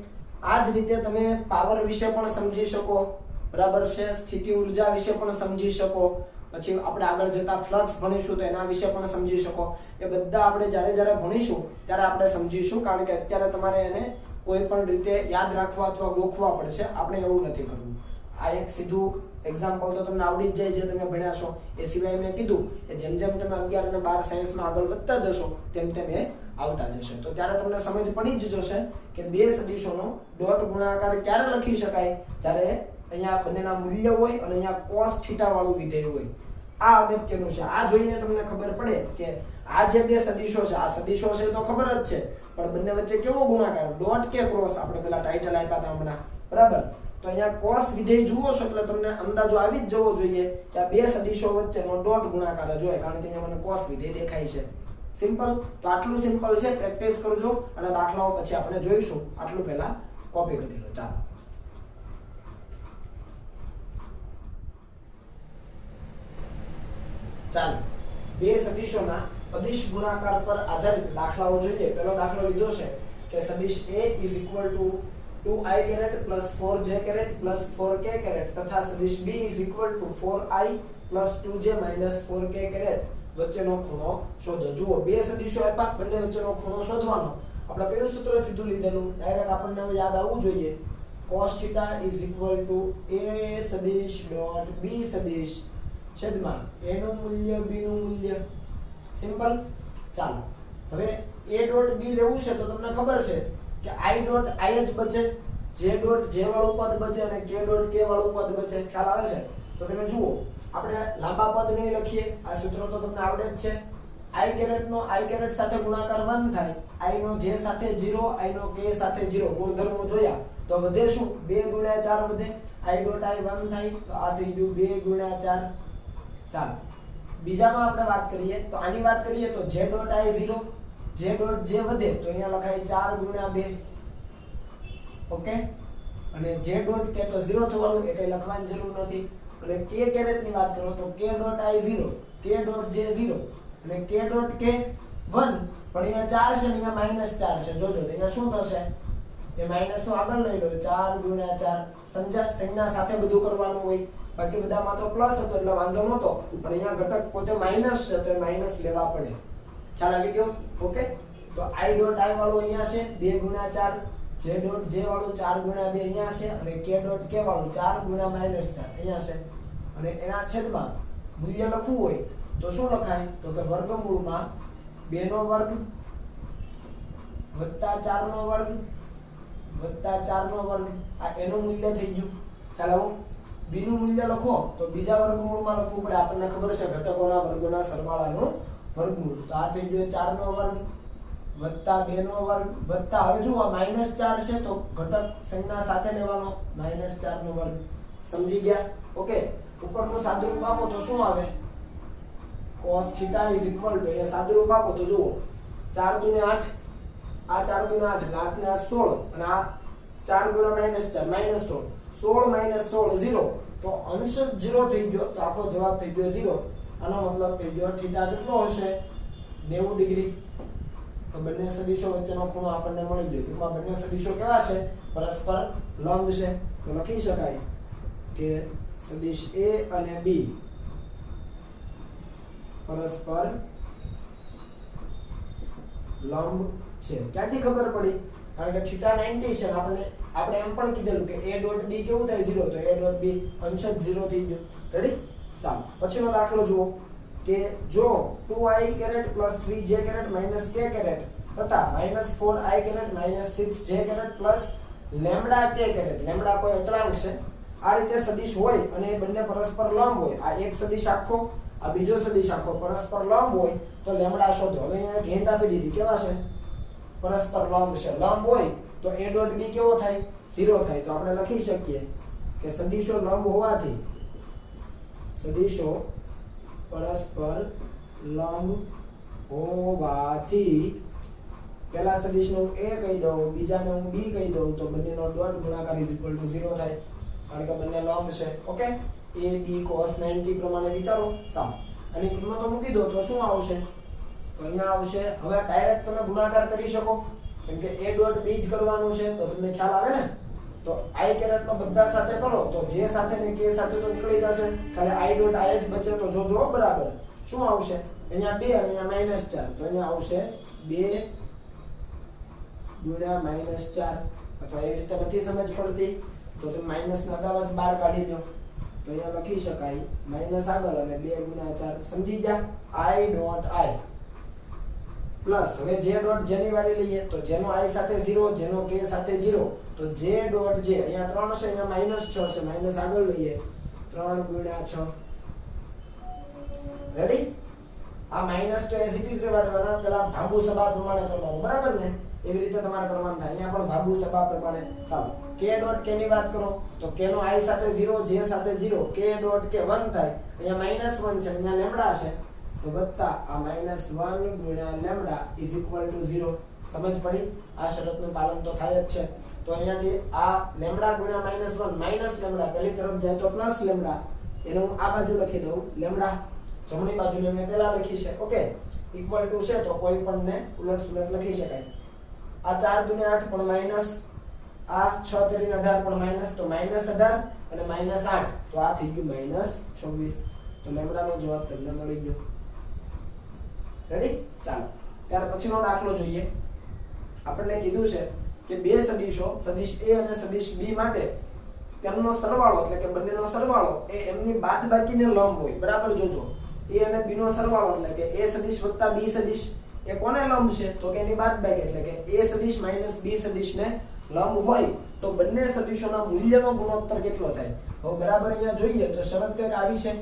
આ જ રીતે તમે પાવર વિશે પણ સમજી શકો, બરાબર છે, સ્થિતિ ઊર્જા વિશે પણ સમજી શકો, પછી આપણે આગળ જતા ફ્લક્સ ભણીશું તો એના વિશે પણ સમજી શકો. એ બધા આપણે જ્યારે ભણીશું ત્યારે આપણે સમજીશું, કારણ કે અત્યારે તમારે એને કોઈ પણ રીતે યાદ રાખવા અથવા ગોખવા પડશે. આપણે એવું નથી કરવું. આ એક સીધું એક્ઝામ્પલ તો તમને આવડી જ જાય જે તમે ભણ્યા છો. એ સિવાય મેં કીધું કે જેમ જેમ તમે 11 અને 12 સાયન્સમાં આગળ વધતા જશો તેમ તેમ એ આવતા જશે. તો ત્યારે તમને સમજ પડી જ જશે કે બે સદિશોનો ડોટ ગુણાકાર ક્યારે લખી શકાય? જ્યારે અહીંયા બંનેના મૂલ્ય હોય અને અહીંયા cos થીટા વાળું વિધેય હોય. આ અગત્યનું છે. આ જોઈને તમને ખબર પડે કે આ જે બે સદિશો છે, આ સદિશો છે તો ખબર જ છે, પણ બંને વચ્ચે કેવો ગુણાકાર? ડોટ કે ક્રોસ? આપણે પેલા ટાઇટલ આપ્યા હતા હમણાં, બરાબર? તો અહીંયા cos વિધેય જુઓ છો એટલે તમને અંદાજો આવી જ જવો જોઈએ કે આ બે સદિશો વચ્ચેનો ડોટ ગુણાકાર જ હોય, કારણ કે અહીંયા મને cos વિધેય દેખાય છે. સિમ્પલ. તો આટલું સિમ્પલ છે, પ્રેક્ટિસ કરજો અને દાખલાઓ પછી આપણે જોઈશું. આટલું પહેલા કોપી કરી લો. ચાલો, બે સદિશોના અદિશ ગુણાકાર પર આધારિત દાખલાઓ જોઈએ. પહેલો દાખલો લીધો છે કે સદિશ A = 2i caret plus 4j caret plus 4k caret તથા સદિશ B = 4i plus 2j minus 4k caret વચ્ચેનો ખૂણો શોધો. જુઓ, બે સદિશો આપ્યા, બંને વચ્ચેનો ખૂણો શોધવાનો. આપણે કયું સૂત્ર સીધું લીધેલું? ડાયરેક્ટ આપણને યાદ આવવું જોઈએ. cos θ = a સદિશ ડોટ b સદિશ છેદમાં a નું મૂલ્ય b નું મૂલ્ય. સિમ્પલ. ચાલો, હવે a ડોટ b લેવું છે તો તમને ખબર છે કે i ડોટ i જ બચે, j ડોટ j વાળું પદ બચે અને k ડોટ k વાળું પદ બચે. ખ્યાલ આવે છે? તો તમે જુઓ, આપણે લાંબા પદ નહીં લખીએ, આ સૂત્ર તો તમને આવડે જ છે. i કેરેટ નો i કેરેટ સાથે ગુણાકાર 1 થાય, i નો j સાથે 0, i નો k સાથે 0. ગુણધર્મો જોયા તો વધે શું? 2 × 4 વધે. i ડોટ i 1 થાય તો આ થઈ ગયું 2 × 4. ચાલો, બીજામાં આપણે વાત કરીએ તો આની વાત કરીએ તો j dot i 0, j dot j વધે તો અહીંયા લખાય 4 × 2. ઓકે, અને j ડોટ k તો 0 થવાનું એટલે લખવાની જરૂર નથી. અને k કેરેટ ની વાત કરો તો k dot i 0, k dot j 0 અને k ડોટ k 1. પણ અહીંયા 4 છે ને અહીંયા -4 છે. જોજો તો અહીંયા શું થશે? એ માઈનસ નો આગળ લઈ લો, 4 × 4. સમજ્યા? સંજ્ઞા સાથે બધું કરવાનું હોય. બાકી બધામાં તો પ્લસ હતો એટલે વાંધો નહોતો, પણ અહીંયા ઘટક પોતે માઈનસ છે તો એ માઈનસ લેવા પડે. ખ્યાલ આવી ગયો? ઓકે, તો i ડોટ i વાળું અહીંયા છે 2 × 4, j ડોટ j વાળું 4 × 2 અહીંયા છે અને k ડોટ k વાળું 4 × -4 અહીંયા છે. અને એના છેદમાં મૂલ્ય લખવું હોય તો શું લખાય? તો કે વર્ગમૂળમાં 2 નો વર્ગ વત્તા 4 નો વર્ગ વત્તા 4 નો વર્ગ. આ એનું મૂલ્ય થઈ ગયું. ખ્યાલ આવો? b નું મૂલ્ય લખો તો બીજા વર્ગમૂળમાં લખવું પડે. આપણને ખબર છે ઘટકોના વર્ગોના સરવાળાનું વર્ગમૂળ. તો આ થઈ ગયો 4 નો વર્ગ વત્તા 2 નો વર્ગ વત્તા, હવે જુઓ -4 છે તો ઘટક સંજ્ઞા સાથે લેવાનો, -4 નો વર્ગ. સમજી ગયા? ઓકે, ઉપરનું સાદુરૂપ આપો તો શું આવે? cos θ = અહીંયા સાદુરૂપ આપો તો જુઓ 4 × 8, આ 4 × 8 એટલે 8 ને 8 16 અને આ 4 × -4 -16, 16 0. તો અંશ 0 થઈ ગયો તો આખો જવાબ થઈ ગયો 0. આનો મતલબ થઈ ગયો થીટા કેટલો હશે? 90 ડિગ્રી. તો બંને સદિશો વચ્ચેનો ખૂણો આપણને મળી ગયો. ટૂંકમાં બંને સદિશો કેવા છે? પરસ્પર લંબ છે. તો લખી શકાય કે સદિશ A અને B પરસ્પર લંબ છે. ક્યાંથી ખબર પડી? કારણ કે θ 90 છે. આપણે એમ પણ કીધેલું કે a ડોટ b કેવું થાય? 0. તો a ડોટ b અંશ 0 થઈ ગયો. રેડી? ચાલો, પછીનો દાખલો જુઓ કે જો 2i caret plus 3j caret minus k caret તથા -4i caret minus 6j caret plus lambda k caret, lambda કોઈ અચળાંક છે, આ રીતે સદિશ હોય અને એ બંને પરસ્પર લંબ હોય. આ એક સદિશ આખો, આ બીજો સદિશ આખો પરસ્પર લંબ હોય તો લેમ્બડા શોધો. હવે અહીંયા હિન્ટ આપી દીધી. કેવા છે? પરસ્પર લંબ છે. લંબ હોય તો a ડોટ b કેવો થાય? 0 થાય. તો આપણે લખી શકીએ કે કે સદિશો લંબ હોવાથી સદિશો પરસ્પર લંબ હોવાથી પહેલા સદિશને હું a કહી દઉં, બીજાને હું b કહી દઉં, તો બંનેનો ડોટ ગુણાકાર =0 થાય, કારણ કે બંને લંબ છે. ઓકે, a b cos 90 પ્રમાણે વિચારો. ચાલો અને કિંમતો મૂકી દો તો શું આવશે? તો અહીંયા આવશે. હવે ડાયરેક્ટ તમે ગુણાકાર કરી શકો, કેમ કે a ડોટ b જ કરવાનું છે, તો તમને ખ્યાલ આવે ને. તો i કેરેટ નો બધા સાથે કરો તો j સાથે ને k સાથે તો નીકળી જશે, ખાલી i ડોટ i જ બચે. તો જોજો બરાબર શું આવશે? અહીંયા 2 અને અહીંયા -4, તો અહીંયા આવશે 2 ગુણ્યા -4. અથવા એ રીતે નથી સમજ પડતી તો તમે માઈનસ ના અગાઉ જ બહાર કાઢી લો, તો અહીંયા લખી શકાય માઈનસ આગળ અને 2 ગુણ્યા 4. સમજી ગયા? i ડોટ i પ્લસ હવે j ડોટ j ની વારી લઈએ તો j નો i સાથે 0, j નો k સાથે 0, તો j ડોટ j અહીંયા 3 છે, અહીંયા -6 છે, માઈનસ આગળ લઈએ 3 ગુણ્યા 6. રેડી? આ માઈનસ તો એઝ ઇટ ઇઝ રહેવા દેવાના, પેલા ભાગુ સબા પ્રમાણે કરવાનું, બરાબર ને? એવી રીતે તમારે કરવાનું થાય. અહીંયા પણ ભાગુ સબા પ્રમાણે. ચાલો k ડોટ k ની વાત કરો તો k નો i સાથે 0, j સાથે 0, k ડોટ k 1 થાય. અહીંયા -1 છે, અહીંયા લેમ્ડા છે, તો વત્તા આ -1 ગુણ્યા લેમ્ડા =0. સમજ પડી? આ શરતનું પાલન તો થાય જ છે. તો અહીંયાથી આ લેમ્ડા ગુણ્યા -1 માઈનસ લેમ્ડા પહેલી તરફ જાય તો પ્લસ લેમ્ડા, એને હું આ બાજુ લખી દઉં લેમ્ડા, જમણી બાજુને મેં પહેલા લખી છે. ઓકે, ઇક્વલ ટુ છે તો કોઈ પણ ને ઉલટ સુલટ લખી શકાય. આ 4 દુને 8 પણ માઈનસ, આ 6 તેરી 18 પણ માઈનસ, તો -18 અને -8, તો આ થઈ ગયું -26. તો લેમ્ડાનો જવાબ તમને મળી ગયો. રેડી? ચાલો ત્યાર પછીનો દાખલો જોઈએ. આપણને કીધું છે કે બે સદિશો સદિશ a અને સદિશ b માટે તેમનો સરવાળો એટલે કે બંનેનો સરવાળો એ એમની બાદબાકીને લંબ હોય. બરાબર જોજો, a અને b નો સરવાળો એટલે કે a સદિશ વત્તા b સદિશ એ કોને લંબ છે? તો કે એની બાદબાકી એટલે કે a સદિશ માઈનસ b સદિશને લંબ હોય તો બંને સદિશોના મૂલ્યનો ગુણોત્તર કેટલો થાય? હવે બરાબર અહીંયા જોઈએ તો શરત કંઈક આવી છે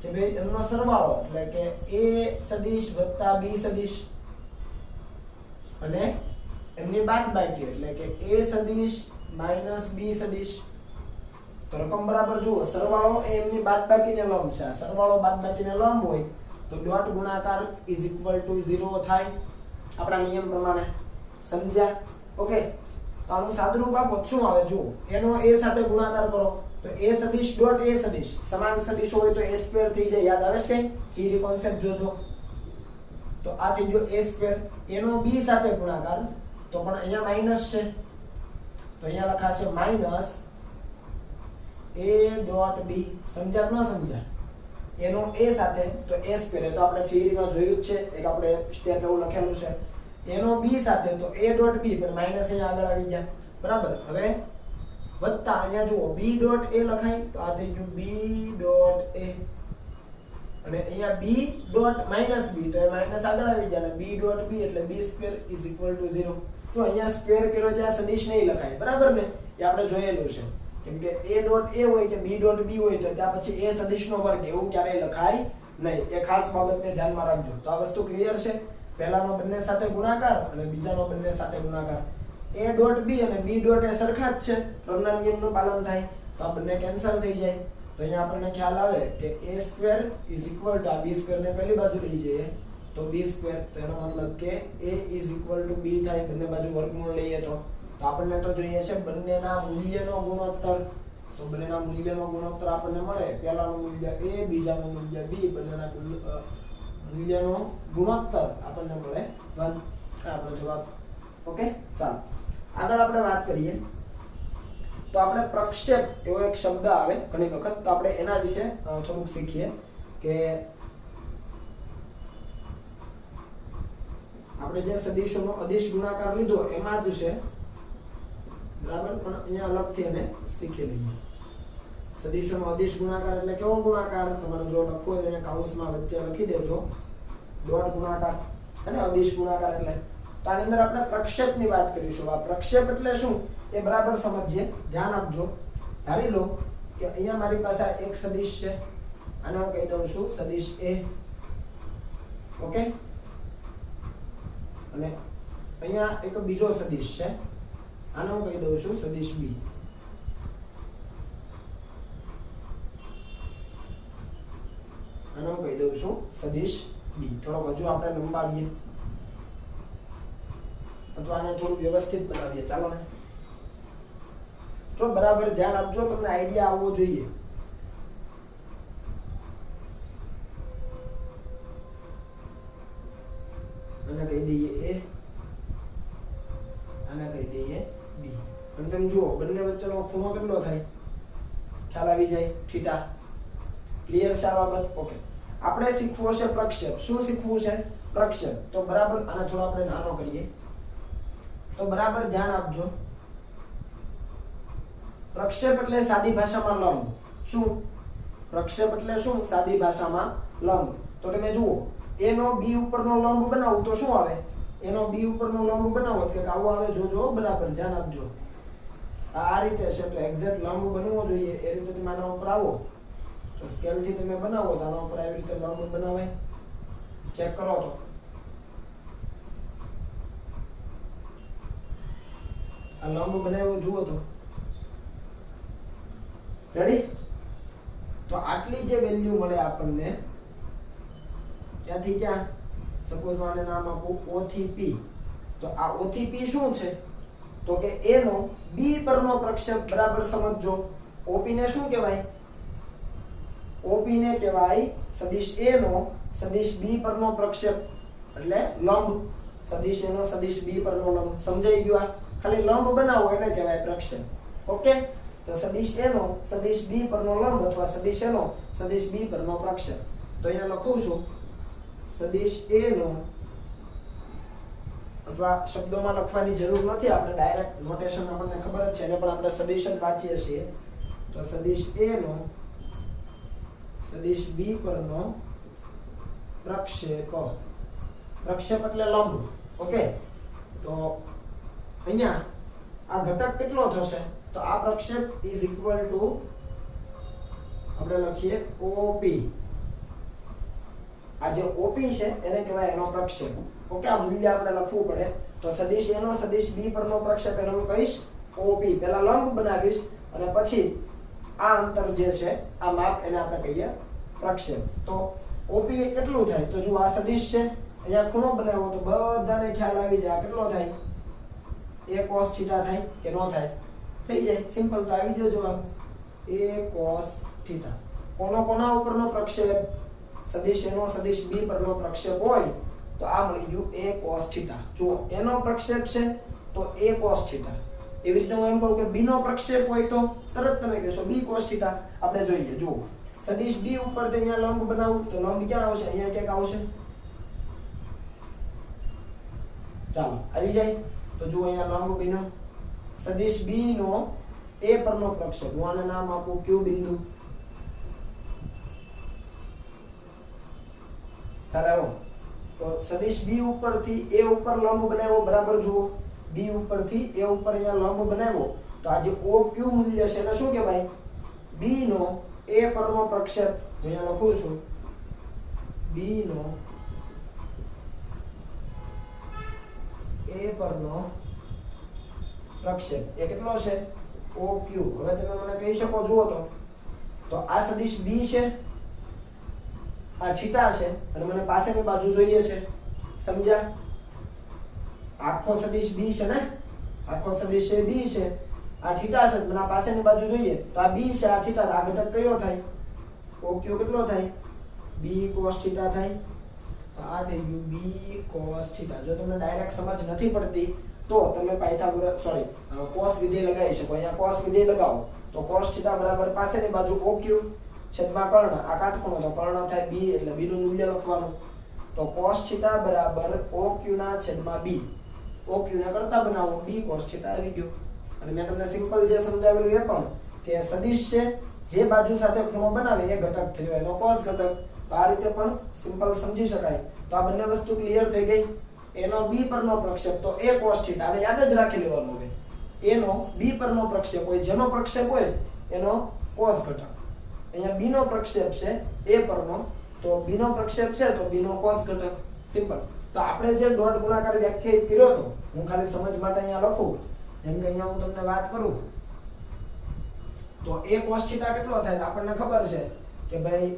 કે ભાઈ એમનો સરવાળો એટલે કે a સદિશ વત્તા b સદિશ અને એમની બાદબાકી એટલે કે a સદિશ માઈનસ b સદિશ. તો રકમ બરાબર જુઓ, સરવાળો એ એમની બાદબાકીને લંબ છે. સરવાળો બાદબાકીને લંબ હોય તો ડોટ ગુણાકાર =0 થાય આપણા નિયમ પ્રમાણે. સમજ્યા? ઓકે, તો આનું સાદુરૂપ આપો શું આવે જુઓ. એનો a સાથે ગુણાકાર કરો તો a સદિશ ડોટ a સદિશ સમાન સદિશો હોય તો a સ્ક્વેર થઈ જાય. યાદ આવે છે કઈ? થિયરી કોન્સેપ્ટ જોજો. તો આ થઈ ગયો a સ્ક્વેર. એનો b સાથે ગુણાકાર તો પણ અહીંયા માઈનસ છે, તો અહીંયા લખાશે માઈનસ a ડોટ b. સમજ્યા કે ન સમજ્યા? એનો a સાથે તો a સ્ક્વેર, તો આપણે થિયરીમાં જોયું જ છે, એક આપણે સ્ટેપ એવું લખેલું છે. એનો b સાથે તો a ડોટ b, પણ માઈનસ અહીંયા આગળ આવી ગયા. બરાબર? હવે વત્તા અહીંયા જુઓ b ડોટ a લખાય તો આ થઈ ગયું b ડોટ a, અને અહીંયા b ડોટ માઈનસ b તો એ માઈનસ આગળ આવી જાય અને b ડોટ b એટલે b સ્ક્વેર =0. જો અહીંયા સ્ક્વેર કર્યો ત્યાં સદિશ નહીં લખાય. બરાબર ને? એ આપણે જોયેલું છે. કેમ કે a ડોટ a હોય કે b ડોટ b હોય તો ત્યાં પછી a સદિશનો વર્ગ એવું ક્યારેય લખાય નહીં. એ ખાસ બાબતને ધ્યાનમાં રાખજો. તો આ વસ્તુ ક્લિયર છે? પહેલાનો બંને સાથે ગુણાકાર અને બીજાનો બંને સાથે ગુણાકાર. a ડોટ b અને b ડોટ a સરખા જ છે, ક્રમના નિયમનું પાલન થાય તો આ બંને કેન્સલ થઈ જાય. તો અહીંયા આપણને ખ્યાલ આવે કે a સ્ક્વેર = આ b સ્ક્વેર ને પહેલી બાજુ લઈ જઈએ તો b સ્ક્વેર, તો એનો મતલબ કે a = b થાય. બંને બાજુ વર્ગમૂળ લઈએ તો આપણને તો જોઈએ છે બંનેના મૂલ્યનો ગુણોત્તર. તો બંનેના મૂલ્યનો ગુણોત્તર આપણને મળે, પહેલાનું મૂલ્ય a બીજાનું મૂલ્ય b, બંનેના મૂલ્યનો ગુણોત્તર આપણને મળે 1. આપણો જવાબ. ઓકે, ચાલો આગળ આપણે વાત કરીએ તો આપણે પ્રક્ષેપ એવો એક શબ્દ આવે ઘણી વખત, તો આપણે એના વિશે થોડુંક શીખીએ કે આપણે જે સદિશોનો અદિશ ગુણાકાર લીધો એમાં જ છે. બરાબર? પણ અહીંયા અલગથી એને શીખી લઈએ. સદિશોનો અદિશ ગુણાકાર એટલે કેવો ગુણાકાર? તમારે જો લખવો હોય એને કૌંસમાં વચ્ચે લખી દેજો ડોટ ગુણાકાર અને અદિશ ગુણાકાર એટલે. તો આની અંદર આપણે પ્રક્ષેપની વાત કરીશું. આ પ્રક્ષેપ એટલે શું એ બરાબર સમજીએ, ધ્યાન આપજો. ધારી લો કે અહીંયા મારી પાસે એક સદિશ છે, આને હું કહી દઉં છું સદિશ a. ઓકે, અને અહીંયા એક બીજો સદિશ છે, આને હું કહી દઉં છું સદિશ b. અને હું કહી દઉં છું સદિશ બી. થોડોક હજુ આપણે લંબાવીએ અથવા આને થોડું વ્યવસ્થિત બનાવીએ. ચાલો ને, જો બરાબર ધ્યાન આપજો, તમને આઈડિયા આવવો જોઈએ. અને કહી દઈએ એ, અને કહી દઈએ બી. અને તમે જુઓ બંને વચ્ચેનો ખૂણો કેટલો થાય, ખ્યાલ આવી જાય, થીટા. ક્લિયર છે આ બાબત? ઓકે. આપણે શીખવું છે પ્રક્ષેપ. શું શીખવું છે? પ્રક્ષેપ. તો બરાબર આને થોડો આપણે નાનો કરીએ, તો બરાબર ધ્યાન આપજો. પ્રક્ષેપ એટલે સાદી ભાષામાં લંબ. શું પ્રક્ષેપ એટલે શું? સાદી ભાષામાં લંબ. તો તમે જુઓ એનો બી ઉપરનો લંબ બનાવું તો શું આવે? એનો બી ઉપરનો લંબ બનાવો કે આવો આવે. જોજો બરાબર ધ્યાન આપજો. આ રીતે છે તો એક્ઝેક્ટ લંબ બનવો જોઈએ. એ રીતે તમે આના ઉપર આવો તો સ્કેલ થી તમે બનાવો તો આના ઉપર આવી રીતે લંબ બનાવાય. ચેક કરો તો આ લંબ બનાવ્યો જુઓ તો. રેડી? તો આટલી જે વેલ્યુ મળે આપણને ક્યાંથી ક્યાં? સપોઝ આને નામ આપું O થી P. તો આ O થી P શું છે? તો કે એનો બી પરનો પ્રક્ષેપ. બરાબર સમજજો. OP ને શું કહેવાય? OP ને કહેવાય સદિશ A નો સદિશ B પરનો પ્રક્ષેપ, એટલે લંબ. સદિશ A નો સદિશ B પરનો લંબ. સમજાઈ ગયું? આ ખાલી લંબ બનાવો એને કહેવાય પ્રક્ષેપ. ઓકે? તો સદિશ A નો સદિશ B પરનો લંબ અથવા સદિશ A નો સદિશ B પરનો પ્રક્ષેપ. તો અહીંયા લખું છું સદિશ A નો, અથવા શબ્દોમાં લખવાની જરૂર નથી, આપણે ડાયરેક્ટ નોટેશન આપણને ખબર જ છે, એને પણ આપણે સદિશ જ વાંચીએ છીએ. તો સદિશ A નો સદિશ B પરનો પ્રક્ષેપ. પ્રક્ષેપ એટલે લંબ. ઓકે? તો અહીંયા આ ઘટક કેટલો થશે? તો આ પ્રક્ષેપ ઇઝ ઇક્વલ ટુ આપણે લખીએ OP. આ જે OP છે એને કહેવાય એનો પ્રક્ષેપ. ઓકે? આ મૂલ્ય આપણે લખવું પડે. તો સદિશ A નો સદિશ B પરનો પ્રક્ષેપ એને હું કહીશ OP. પહેલા લંબ બનાવીશ અને પછી આ અંતર જે છે આ માપ એને આપણે કહીએ પ્રક્ષેપ. તો OP કેટલું થાય? તો જો આ સદિશ છે, અહીંયા ખૂણો બનાવ્યો તો બધાને ખ્યાલ આવી જાય કેટલો થાય? A cos થીટા થાય કે નો થાય? થઈ જાય. સિમ્પલ. તો આવી ગયો જવાબ A cos થીટા. કોના ઉપરનો પ્રક્ષેપ? સદિશ A નો સદિશ B પરનો પ્રક્ષેપ હોય તો આ મળી ગયું A cos થીટા. જુઓ એનો પ્રક્ષેપ છે તો A cos થીટા. એવી રીતે હું એમ કહું કે B નો પ્રક્ષેપ હોય તો તરત તમે કહેશો B cos થીટા. આપણે જોઈએ. જુઓ સદિશ B ઉપર તો અહીંયા લંબ બનાવું તો લંબ ક્યાં આવશે? અહીંયા ક્યાંક આવશે. ચાલો આવી જાય. તો જુઓ અહીંયા લંબ B નો સદિશ B નો A પરનો પ્રક્ષેપ. હું આને નામ આપું Q બિંદુ. ખ્યાલ આવ્યો? તો સદિશ B ઉપરથી A ઉપર લંબ બનાવ્યો. બરાબર જુઓ B ઉપરથી A ઉપર અહીંયા લંબ બનાવ્યો તો આ જે OQ મૂલ્ય છે એને શું કહેવાય? B નો A પરનો પ્રક્ષેપ. અહીંયા લખું છું B નો A પરનો પ્રક્ષેપ. એ કેટલો છે? OQ. હવે તમે મને કહી શકો જુઓ તો આ સદિશ B છે, આ થીટા છે અને મને પાસેની બાજુ જોઈએ છે. સમજ્યા? આખો સદિશ B છે ને, આખો સદિશ B છે, આ થીટા છે, મને પાસેની બાજુ જોઈએ તો આ B છે, આ થીટા. આ ઘટક કયો થાય? OQ કેટલો થાય? B cos થીટા થાય. તો આ થઈ ગયું B cos થીટા. જો તમને ડાયરેક્ટ સમજ નથી પડતી તો તમે પાયથાગોરસ cos વિધેય લગાવી શકો. અહીંયા cos વિધેય લગાવો તો cos થીટા બરાબર પાસેની બાજુ OQ છેદમાં કર્ણ. આ કાટખૂણો તો કર્ણ થાય B, એટલે B નું મૂલ્ય લખવાનું. તો cos થીટા બરાબર OQ ના છેદમાં B. OQ ને કરતા બનાવો B cos થીટા આવી ગયો. અને મેં તમને સિમ્પલ જે સમજાવેલું એ પણ કે સદિશ છે જે બાજુ સાથે ખૂણો બનાવે એ ઘટક થયો એનો cos ઘટક. તો આ રીતે પણ સિમ્પલ સમજી શકાય. તો આ બંને વસ્તુ ક્લિયર થઈ ગઈ. એનો B પરનો પ્રક્ષેપ તો A cos થીટા. આને યાદ જ રાખી લેવાનું. હવે એનો B પરનો પ્રક્ષેપ હોય, જેનો પ્રક્ષેપ હોય એનો cos ઘટક. અહીંયા B નો પ્રક્ષેપ છે A પરનો તો B નો પ્રક્ષેપ છે તો B નો cos ઘટક. સિમ્પલ. તો આપણે જે ડોટ ગુણાકાર વ્યાખ્યાયિત કર્યો તો, હું ખાલી સમજ માટે અહીંયા લખું. જેમ કે અહીંયા હું તમને વાત કરું તો A cos થીટા કેટલો થાય? આપણને ખબર છે કે ભાઈ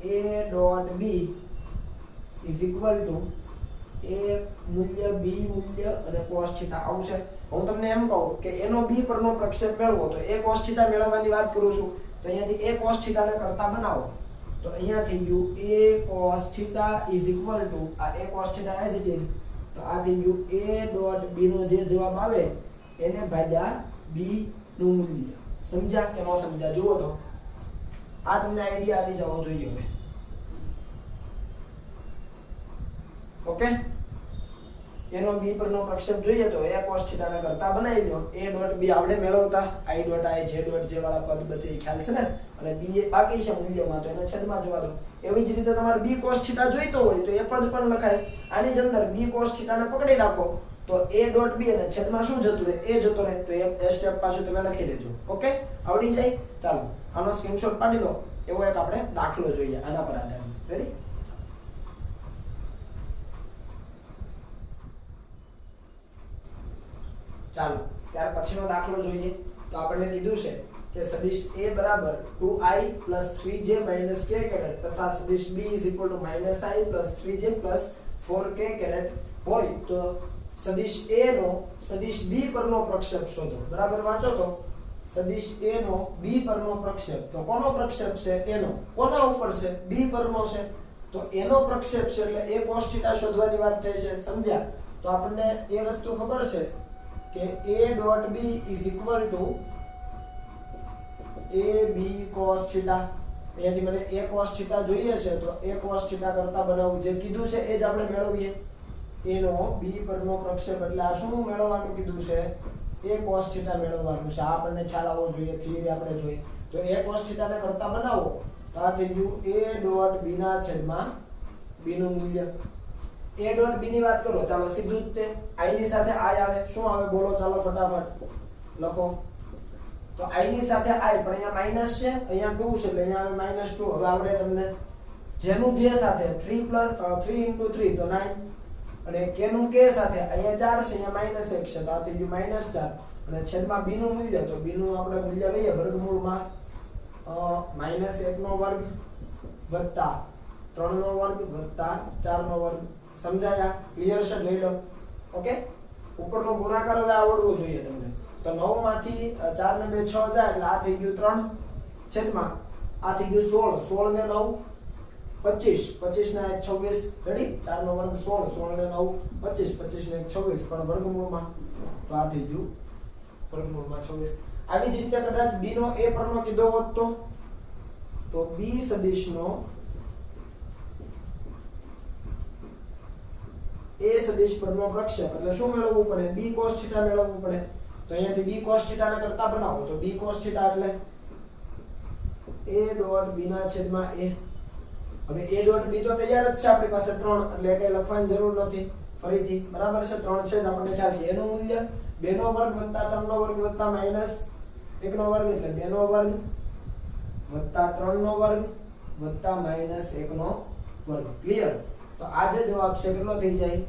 a dot b is equal to a મૂલ્ય b મૂલ્ય અને cos થીટા આવશે. હું તમને એમ કહું કે એનો b પરનો પ્રક્ષેપ મેળવો તો a cos થીટા મેળવવાની વાત કરું છું, તો અહીંયાથી a cos થીટા ને કરતા બનાવો તો અહીંયા થઈ ગયું a cos theta is equal two આ a cos theta as it is, તો આ થઈ ગયું a ડોટ b નો જે જવાબ આવે એને ભાગ્યા b નું મૂલ્ય. સમજ્યા કે ન સમજ્યા? જુઓ તો આ તમને આઈડિયા આવી જવો જોઈએ હવે. ઓકે, એનો b પરનો પ્રક્ષેપ જોઈએ તો a cos થીટા ને કરતા બનાવી લો. a ડોટ b આવડે મેળવતા, i dot i j dot j વાળા પદ બચે એ ખ્યાલ છે ને, અને b એ બાકી છે મૂલ્યમાં તો એને છેદમાં જવા દો. એવી જ રીતે તમારે b cos થીટા જોઈતો હોય તો એ પદ પણ લખાય. આની જ અંદર b cos થીટા ને પકડી રાખો તો a ડોટ b અને છેદમાં શું જતું રહે? a જતો રહે, તો એ સ્ટેપ પાછું તમે લખી દેજો. ઓકે, આવડી જાય? ચાલો આનો સ્ક્રીનશોટ પાડી લો. એવો એક આપણે દાખલો જોઈએ આના પર આધારિત. રેડી? ચાલો ત્યાર પછીનો દાખલો જોઈએ. તો આપણને કીધું છે કે સદિશ a બરાબર 2i 3j k કેરેટ તથા સદિશ b i 3j 4k caret હોય તો સદિશ a નો સદિશ b પરનો પ્રક્ષેપ શોધો. બરાબર વાંચો તો સદિશ a નો b પરનો પ્રક્ષેપ. તો કોનો પ્રક્ષેપ છે? એનો. કોના ઉપર છે? b પરનો છે. તો એનો પ્રક્ષેપ છે એટલે a cos થીટા શોધવાની વાત થઈ છે. સમજ્યા? તો આપણને એ વસ્તુ ખબર છે કે a dot b is equal to ab cos theta. અહીંયાથી મને a cos થીટા જોઈએ છે તો a cos થીટા કરતા બનાવું. જે કીધું છે એ જ આપણે મેળવીએ. એનો b પરનો પ્રક્ષેપ એટલે આ શું મેળવવાનું કીધું છે? a cos થીટા મેળવવાનું છે. આ આપણને ખ્યાલ આવવો જોઈએ, થિયરી આપણે જોઈ. તો a cos થીટા ને કરતા બનાવો તો આ થઈ ગયું a ડોટ b ના છેદમાં b નું મૂલ્ય. a ડોટ b ની વાત કરો, ચાલો સીધું જ તે i ની સાથે i આવે. શું આવે બોલો? ચાલો ફટાફટ લખો. તો i ની સાથે i, પણ અહીંયા માઈનસ છે, અહીંયા 2 છે એટલે અહીંયા આવે -2. હવે આવડે તમને. જેનું j સાથે 3 * 3 તો 9, અને k નું k સાથે અહીંયા 4 છે, અહીંયા -1 છે તો આ થઈ ગયું -4, અને છેદમાં b નું મૂલ્ય. તો b નું આપણે મૂલ્ય લઈએ વર્ગમૂળમાં -1 નો વર્ગ વત્તા 3 નો વર્ગ વત્તા 4 નો વર્ગ. સમજાયા? ક્લિયર છે? જોઈ લો. ઓકે, ઉપરનો ગુણાકાર હવે આવડવો જોઈએ તમને. તો 9 માંથી 4 ને 2 6 જાય એટલે આ થઈ ગયું 3 છેદમાં આ થઈ ગયું 16. 16 ને 9 25, 25 ને 26. રેડી? 4 નો વર્ગ 16, 16 ને 9 25, 25 ને 26 પણ વર્ગમૂળમાં, તો આ થઈ ગયું વર્ગમૂળમાં 26. આવી જ રીતે કદાચ b નો a પરનો કીધો હોત તો b સદિશનો a સદિશ પરનો પ્રક્ષેપ એટલે શું મેળવવું પડે? b cos થીટા મેળવવું પડે. તો અહીંયાથી b cos થીટા ને કરતા બનાવો તો b cos થીટા એટલે a ડોટ b ના છેદમાં a. હવે a ડોટ b તો તૈયાર જ છે આપણી પાસે 3 એટલે કઈ લખવાની જરૂર નથી. ફરીથી બરાબર છે, 3 છે જ આપણને ખ્યાલ છે. એનું મૂલ્ય 2 નો વર્ગ વત્તા 3 નો વર્ગ વત્તા -1 નો વર્ગ એટલે 2 નો વર્ગ વત્તા 3 નો વર્ગ વત્તા -1 નો વર્ગ. ક્લિયર? તો આ જે જવાબ છે કેટલો થઈ જાય?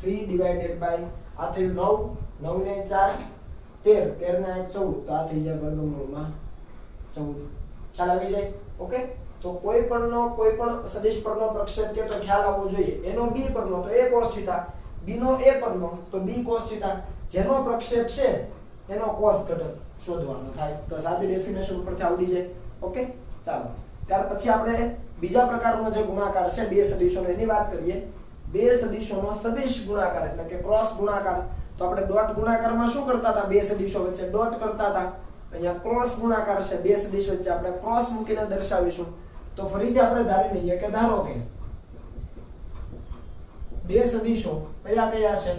3 ડિવાઇડેડ બાય આ થયું 9, 9 ને 4 13, 13 ને 1 14, તો આ થઈ જાય વર્ગમૂળમાં 14. ખ્યાલ આવી જાય? ઓકે, તો કોઈ પણ સદિશ પરનો પ્રક્ષેપ કે તો ખ્યાલ આવવો જોઈએ. એનો b પરનો તો a cos થીટા, b નો a પરનો તો b cos થીટા. જેનો પ્રક્ષેપ છે એનો cos ઘટક શોધવાનો થાય. તો સાદી ડેફિનેશન ઉપરથી આવડી જાય. ઓકે, ચાલો ત્યાર પછી આપણે બીજા પ્રકારનો જે ગુણાકાર છે બે સદિશોનો એની વાત કરીએ. બે સદિશોનો સદિશ ગુણાકાર એટલે કે ક્રોસ ગુણાકાર. તો આપણે ડોટ ગુણાકારમાં શું કરતા હતા? બે સદિશો વચ્ચે ડોટ કરતા હતા. અહીંયા ક્રોસ ગુણાકાર છે, બે સદિશ વચ્ચે આપણે ક્રોસ મૂકીને દર્શાવીશું. તો ફરીથી આપણે ધારી લઈએ કે ધારો કે બે સદિશો કયા કયા છે?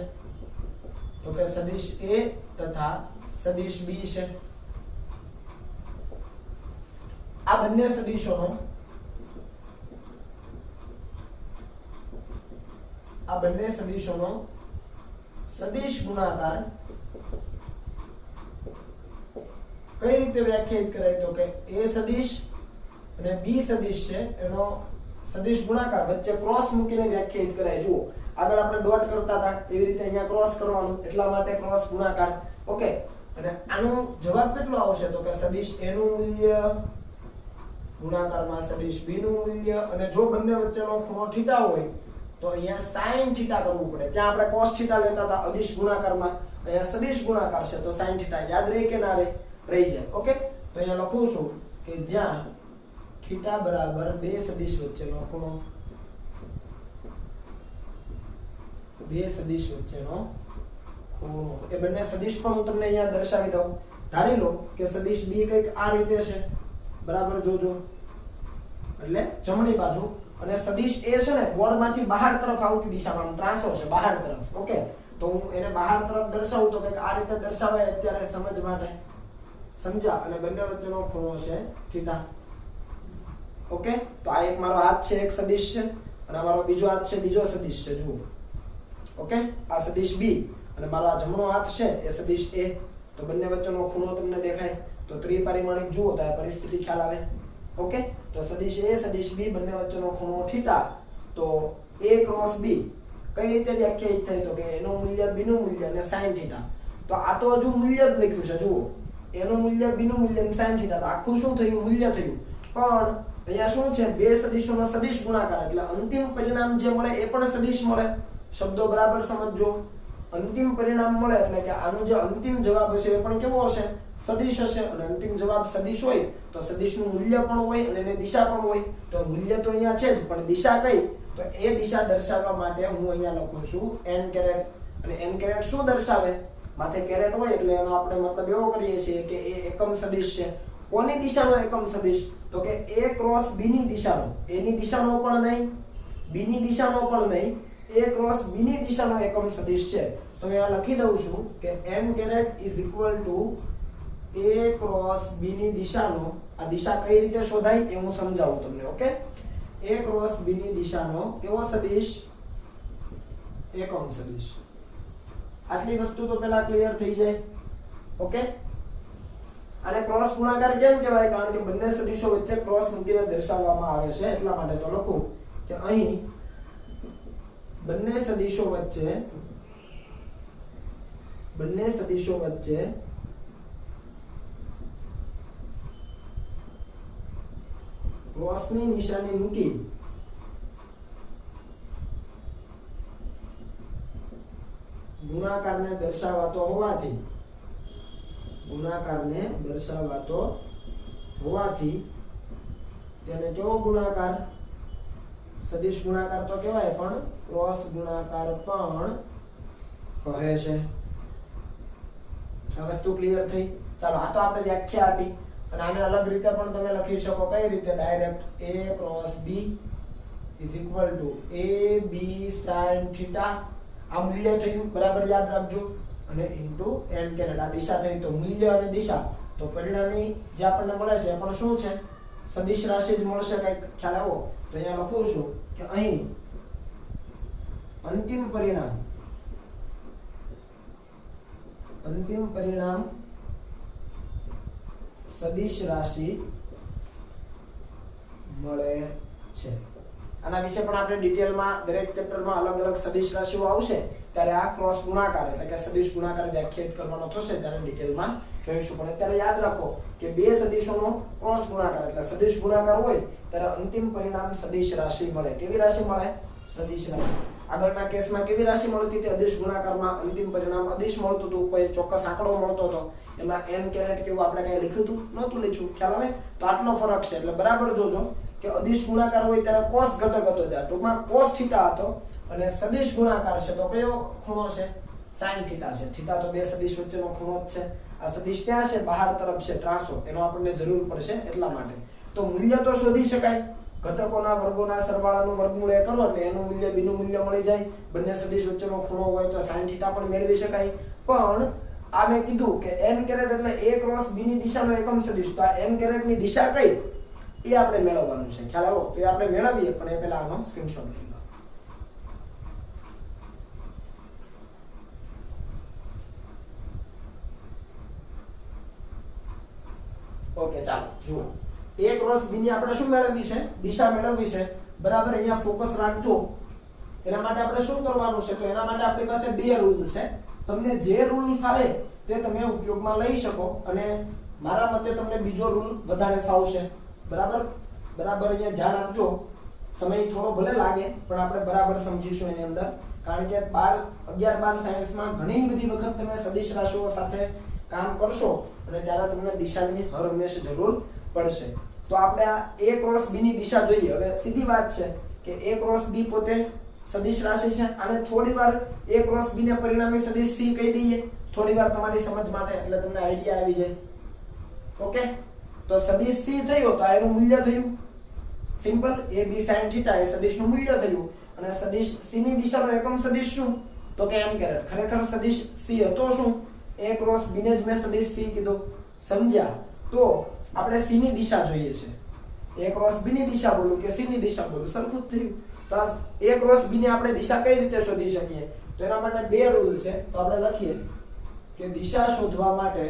તો કે સદિશ a તથા સદિશ b છે. આ બંને સદિશોનો સદિશ ગુણાકાર કઈ રીતે વ્યાખ્યાયિત કરાય? તો કે a સદિશ અને b સદિશ છે એનો સદિશ ગુણાકાર વચ્ચે ક્રોસ મૂકીને વ્યાખ્યાયિત કરાય. જુઓ, આગળ આપણે ડોટ કરતા હતા એવી રીતે અહીંયા ક્રોસ કરવાનું, એટલા માટે ક્રોસ ગુણાકાર. ઓકે, અને આનો જવાબ કેટલો આવશે? તો કે સદિશ a નું મૂલ્ય ગુણાકારમાં સદિશ b નું મૂલ્ય, અને જો બંને વચ્ચેનો ખૂણો થીટા હોય તો અહીંયા sin થીટા કરવું પડે. ત્યાં આપણે cos થીટા લેતા હતા અદિશ ગુણાકારમાં, અહીંયા સદિશ ગુણાકાર છે તો sin થીટા યાદ રહે કે ના રહે? રહી જાય. ઓકે, તો અહીંયા લખું છું કે જ્યાં થીટા બરાબર બે સદિશ વચ્ચેનો ખૂણો, બે સદિશ વચ્ચેનો ખૂણો, એ બંને સદિશ પણ હું તમને અહીંયા દર્શાવી દઉં. ધારી લો કે સદિશ b કંઈક આ રીતે છે, બરાબર જોજો, એટલે જમણી બાજુ, અને સદિશ a છે ને બોર્ડમાંથી બહાર તરફ આવતી દિશામાં ત્રાસો છે બહાર તરફ. ઓકે, તો હું એને બહાર તરફ દર્શાવું તો કંઈક આ રીતે દર્શાવાય અત્યારે સમજ માટે. સમજા? અને બંને વચ્ચેનો ખૂણો છે થીટા. ઓકે, તો આ એક મારો હાથ છે, એક સદિશ છે, અને મારો બીજો હાથ છે, બીજો સદિશ છે. જુઓ, ઓકે, આ સદિશ b અને મારો આ જમણો હાથ છે એ સદિશ a. તો બંને વચ્ચેનો ખૂણો તમને દેખાય તો ત્રિપરિમાણિક જુઓ તો આ પરિસ્થિતિ ખ્યાલ આવે. ઓકે, તો સદિશ a સદિશ b બંને વચ્ચેનો ખૂણો થીટા, તો a ક્રોસ b કઈ રીતે વ્યાખ્યાયિત થાય? તો કે એનું મૂલ્ય b નું મૂલ્ય અને sin થીટા. તો આ તો હજુ મૂલ્ય જ લખ્યું છે. જુઓ, એનું મૂલ્ય b નું મૂલ્ય અને sin થીટા, તો આખું શું થયું? મૂલ્ય થયું. પણ અહીંયા શું છે? બે સદિશોનો સદિશ ગુણાકાર, એટલે અંતિમ પરિણામ જે મળે એ પણ સદિશ મળે. શબ્દો બરાબર સમજજો. અંતિમ પરિણામ મળે એટલે કે આનો જે અંતિમ જવાબ હશે એ પણ કેવો હશે? સદિશ હશે. અને અંતિમ જવાબ સદિશ હોય તો સદિશનું મૂલ્ય પણ હોય અને એની દિશા પણ હોય. તો મૂલ્ય તો અહીંયા છે જ, પણ દિશા કઈ? તો એ દિશા દર્શાવવા માટે હું અહીંયા લખું છું n કેરેટ. અને n કેરેટ શું દર્શાવે? માથે કેરેટ હોય એટલે એનો આપણે મતલબ એવો કરીએ છીએ કે એ એકમ સદિશ છે. કોની દિશાનો એકમ સદિશ? તો કે a ક્રોસ b ની દિશાનો. a ની દિશાનો પણ નહીં, b ની દિશાનો પણ નહીં, a ક્રોસ b ની દિશાનો એકમ સદિશ છે. તો અહીંયા લખી દઉં છું કે n caret is equal to a cross b ની દિશાનો, આ દિશા કઈ રીતે શોધાય એ હું સમજાવું તમને. ઓકે, a ક્રોસ b ની દિશાનો કેવો સદિશ? એકમ સદિશ. આટલી વસ્તુ તો પહેલા ક્લિયર થઈ જાય. ઓકે, અને ક્રોસ ગુણાકાર કેમ કહેવાય? કારણ કે બંને સદિશો વચ્ચે ક્રોસ મૂકીને દર્શાવવામાં આવે છે, એટલા માટે. તો લખું કે અહીં બંને સદિશો વચ્ચે ક્રોસની નિશાની મૂકી ગુણાકારને દર્શાવાતો હોવાથી તેને કેવો ગુણાકાર? સદિશ ગુણાકાર તો કહેવાય, પણ ક્રોસ ગુણાકાર પણ કહે છે. આ વસ્તુ ક્લિયર થઈ? ચાલો, આ તો આપણે વ્યાખ્યા આપી, અને આને અલગ રીતે પણ તમે લખી શકો. કઈ રીતે? Direct a cross b is equal to ab sin theta. આ મૂલ્ય થયું, બરાબર યાદ રાખજો. અને ઇન્ટુ n કેરેટ, આ દિશા થઈ. તો મૂલ્ય અને દિશા, તો પરિણામી જે આપણને મળે છે એ પણ શું છે? સદિશ રાશિ જ મળશે. કઈક ખ્યાલ આવો? તો અહીંયા લખું છું કે અહીં અંતિમ પરિણામ સદિશ રાશિ મળે છે. આના વિશે પણ આપણે ડિટેલમાં દરેક ચેપ્ટરમાં અલગ અલગ સદિશ રાશિઓ આવશે ત્યારે આ ક્રોસ ગુણાકાર એટલે કે સદિશ ગુણાકાર વ્યાખ્યાયિત કરવાનો થશે ત્યારે ડિટેલમાં જોઈશું. પણ અત્યારે યાદ રાખો કે બે સદિશોનો ક્રોસ ગુણાકાર એટલે સદિશ ગુણાકાર હોય ત્યારે અંતિમ પરિણામ સદિશ રાશિ મળે. કેવી રાશિ મળે? સદિશ રાશિ. આગળના કેસમાં કેવી રાશિ મળતી હતી? અદિશ ગુણાકારમાં અંતિમ પરિણામ અદિશ મળતું હતું, કોઈ ચોક્કસ આંકડો મળતો હતો. એમાં n કેરેટ કેવું આપણે કઈ લખ્યું હતું? નહોતું લખ્યું. ખ્યાલ આવે? તો આટલો ફરક છે. એટલે બરાબર જોજો કે અદિશ ગુણાકાર હોય ત્યારે cos ઘટક હતો, ત્યાં ટૂંકમાં cos થીટા હતો, અને સદિશ ગુણાકાર છે તો કયો ખૂણો છે? sin થીટા છે. થીટા તો બે સદિશ વચ્ચેનો ખૂણો જ છે. આ સદિશ ક્યાં છે? બહાર તરફ છે, ત્રાસો. એનો આપણને જરૂર પડશે એટલા માટે. તો મૂલ્ય તો શોધી શકાય. ઘટકોના વર્ગોના સરવાળાનું વર્ગમૂળ એ કરો એટલે એનું મૂલ્ય b નું મૂલ્ય મળી જાય. બંને સદિશ વચ્ચેનો ખૂણો હોય તો sin થીટા પણ મેળવી શકાય. પણ આ મેં કીધું કે n કેરેટ એટલે a ક્રોસ b ની દિશાનો એકમ સદિશ. તો આ n કેરેટ ની દિશા કઈ એ આપણે મેળવવાનું છે. ખ્યાલ આવો? તો એ આપણે મેળવીએ, પણ એ પહેલા આનો સ્ક્રીનશોટ લઈ લો. ઓકે, ચાલો જુઓ. a ક્રોસ b ની આપણે શું મેળવવી છે? દિશા મેળવવી છે. બરાબર, અહીંયા ફોકસ રાખજો. એના માટે આપણે શું કરવાનું છે? તો એના માટે આપણી પાસે બે રૂલ છે. તમને જે રૂલ ફાવે તે તમે ઉપયોગમાં લઈ શકો, અને મારા મતે તમને બીજો રૂલ વધારે ફાવશે. બરાબર, બરાબર અહીંયા ધ્યાન આપજો, સમય થોડો ભલે લાગે પણ આપણે બરાબર સમજીશું એની અંદર, કારણ કે 11-12 સાયન્સમાં ઘણી બધી વખત તમે સદિશ રાશિઓ સાથે કામ કરશો અને ત્યારે તમને દિશાની હર હંમેશ જરૂર પડશે. તો આપણે આ A ક્રોસ B ની દિશા જોઈએ. હવે સીધી વાત છે કે A ક્રોસ B પોતે સદિશ રાશિ છે અને થોડીવાર A ક્રોસ B ને પરિણામી સદિશ C કહી દઈએ, થોડીવાર તમારી સમજ માટે, એટલે તમને આઈડિયા આવી જાય. ઓકે, તો સદિશ C થયો તો એનું મૂલ્ય થયું સિમ્પલ AB sin θ, એ સદિશનું મૂલ્ય થયું. અને સદિશ C ની દિશાનો એકમ સદિશ શું? તો કે n કેરેટ. ખરેખર સદિશ C હતો શું? A ક્રોસ B ને જ મેં સદિશ C કીધો, સમજ્યા? તો આપણે C ની દિશા જોઈએ છે. A ક્રોસ B ની દિશા બોલું કે C ની દિશા બોલું, સરખું જ થયું. તો A ક્રોસ B ની આપણે દિશા કઈ રીતે શોધી શકીએ? તો એના માટે બે રૂલ છે. તો આપણે લખીએ કે દિશા શોધવા માટે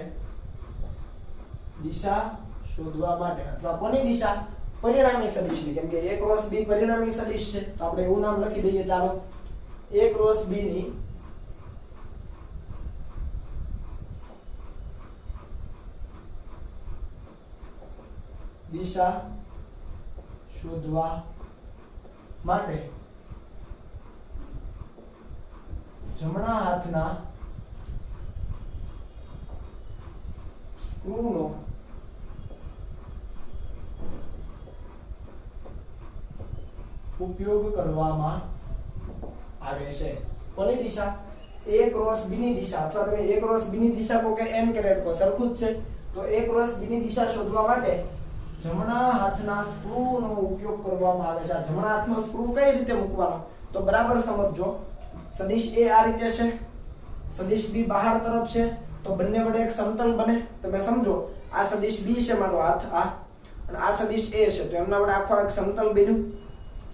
અથવા કોની દિશા? પરિણામી સદિશની, કેમ કે A ક્રોસ B પરિણામી સદિશ છે. તો આપણે એવું નામ લખી દઈએ, ચાલો A ક્રોસ B ની દિશા શોધવા માટે જમણા હાથના સ્ક્રૂનો ઉપયોગ કરવામાં આવે છે. કોની દિશા? A ક્રોસ B ની દિશા, અથવા તમે A ક્રોસ B ની દિશા કહો કે n કેરેટ કહો, સરખું જ છે. તો A ક્રોસ B ની દિશા શોધવા માટે જમણા હાથના સ્ક્રૂનો ઉપયોગ કરવામાં આવે છે. આ જમણા હાથનો સ્ક્રૂ કઈ રીતે મૂકવાનો? તો બરાબર સમજજો. સદિશ A આ રીતે છે, સદિશ B બહાર તરફ છે, તો બંને વડે એક સમતલ બને. તમે સમજો, આ સદિશ B છે મારો હાથ, આ, અને આ સદિશ A છે, તો એમના વડે આખો એક સમતલ બન્યું,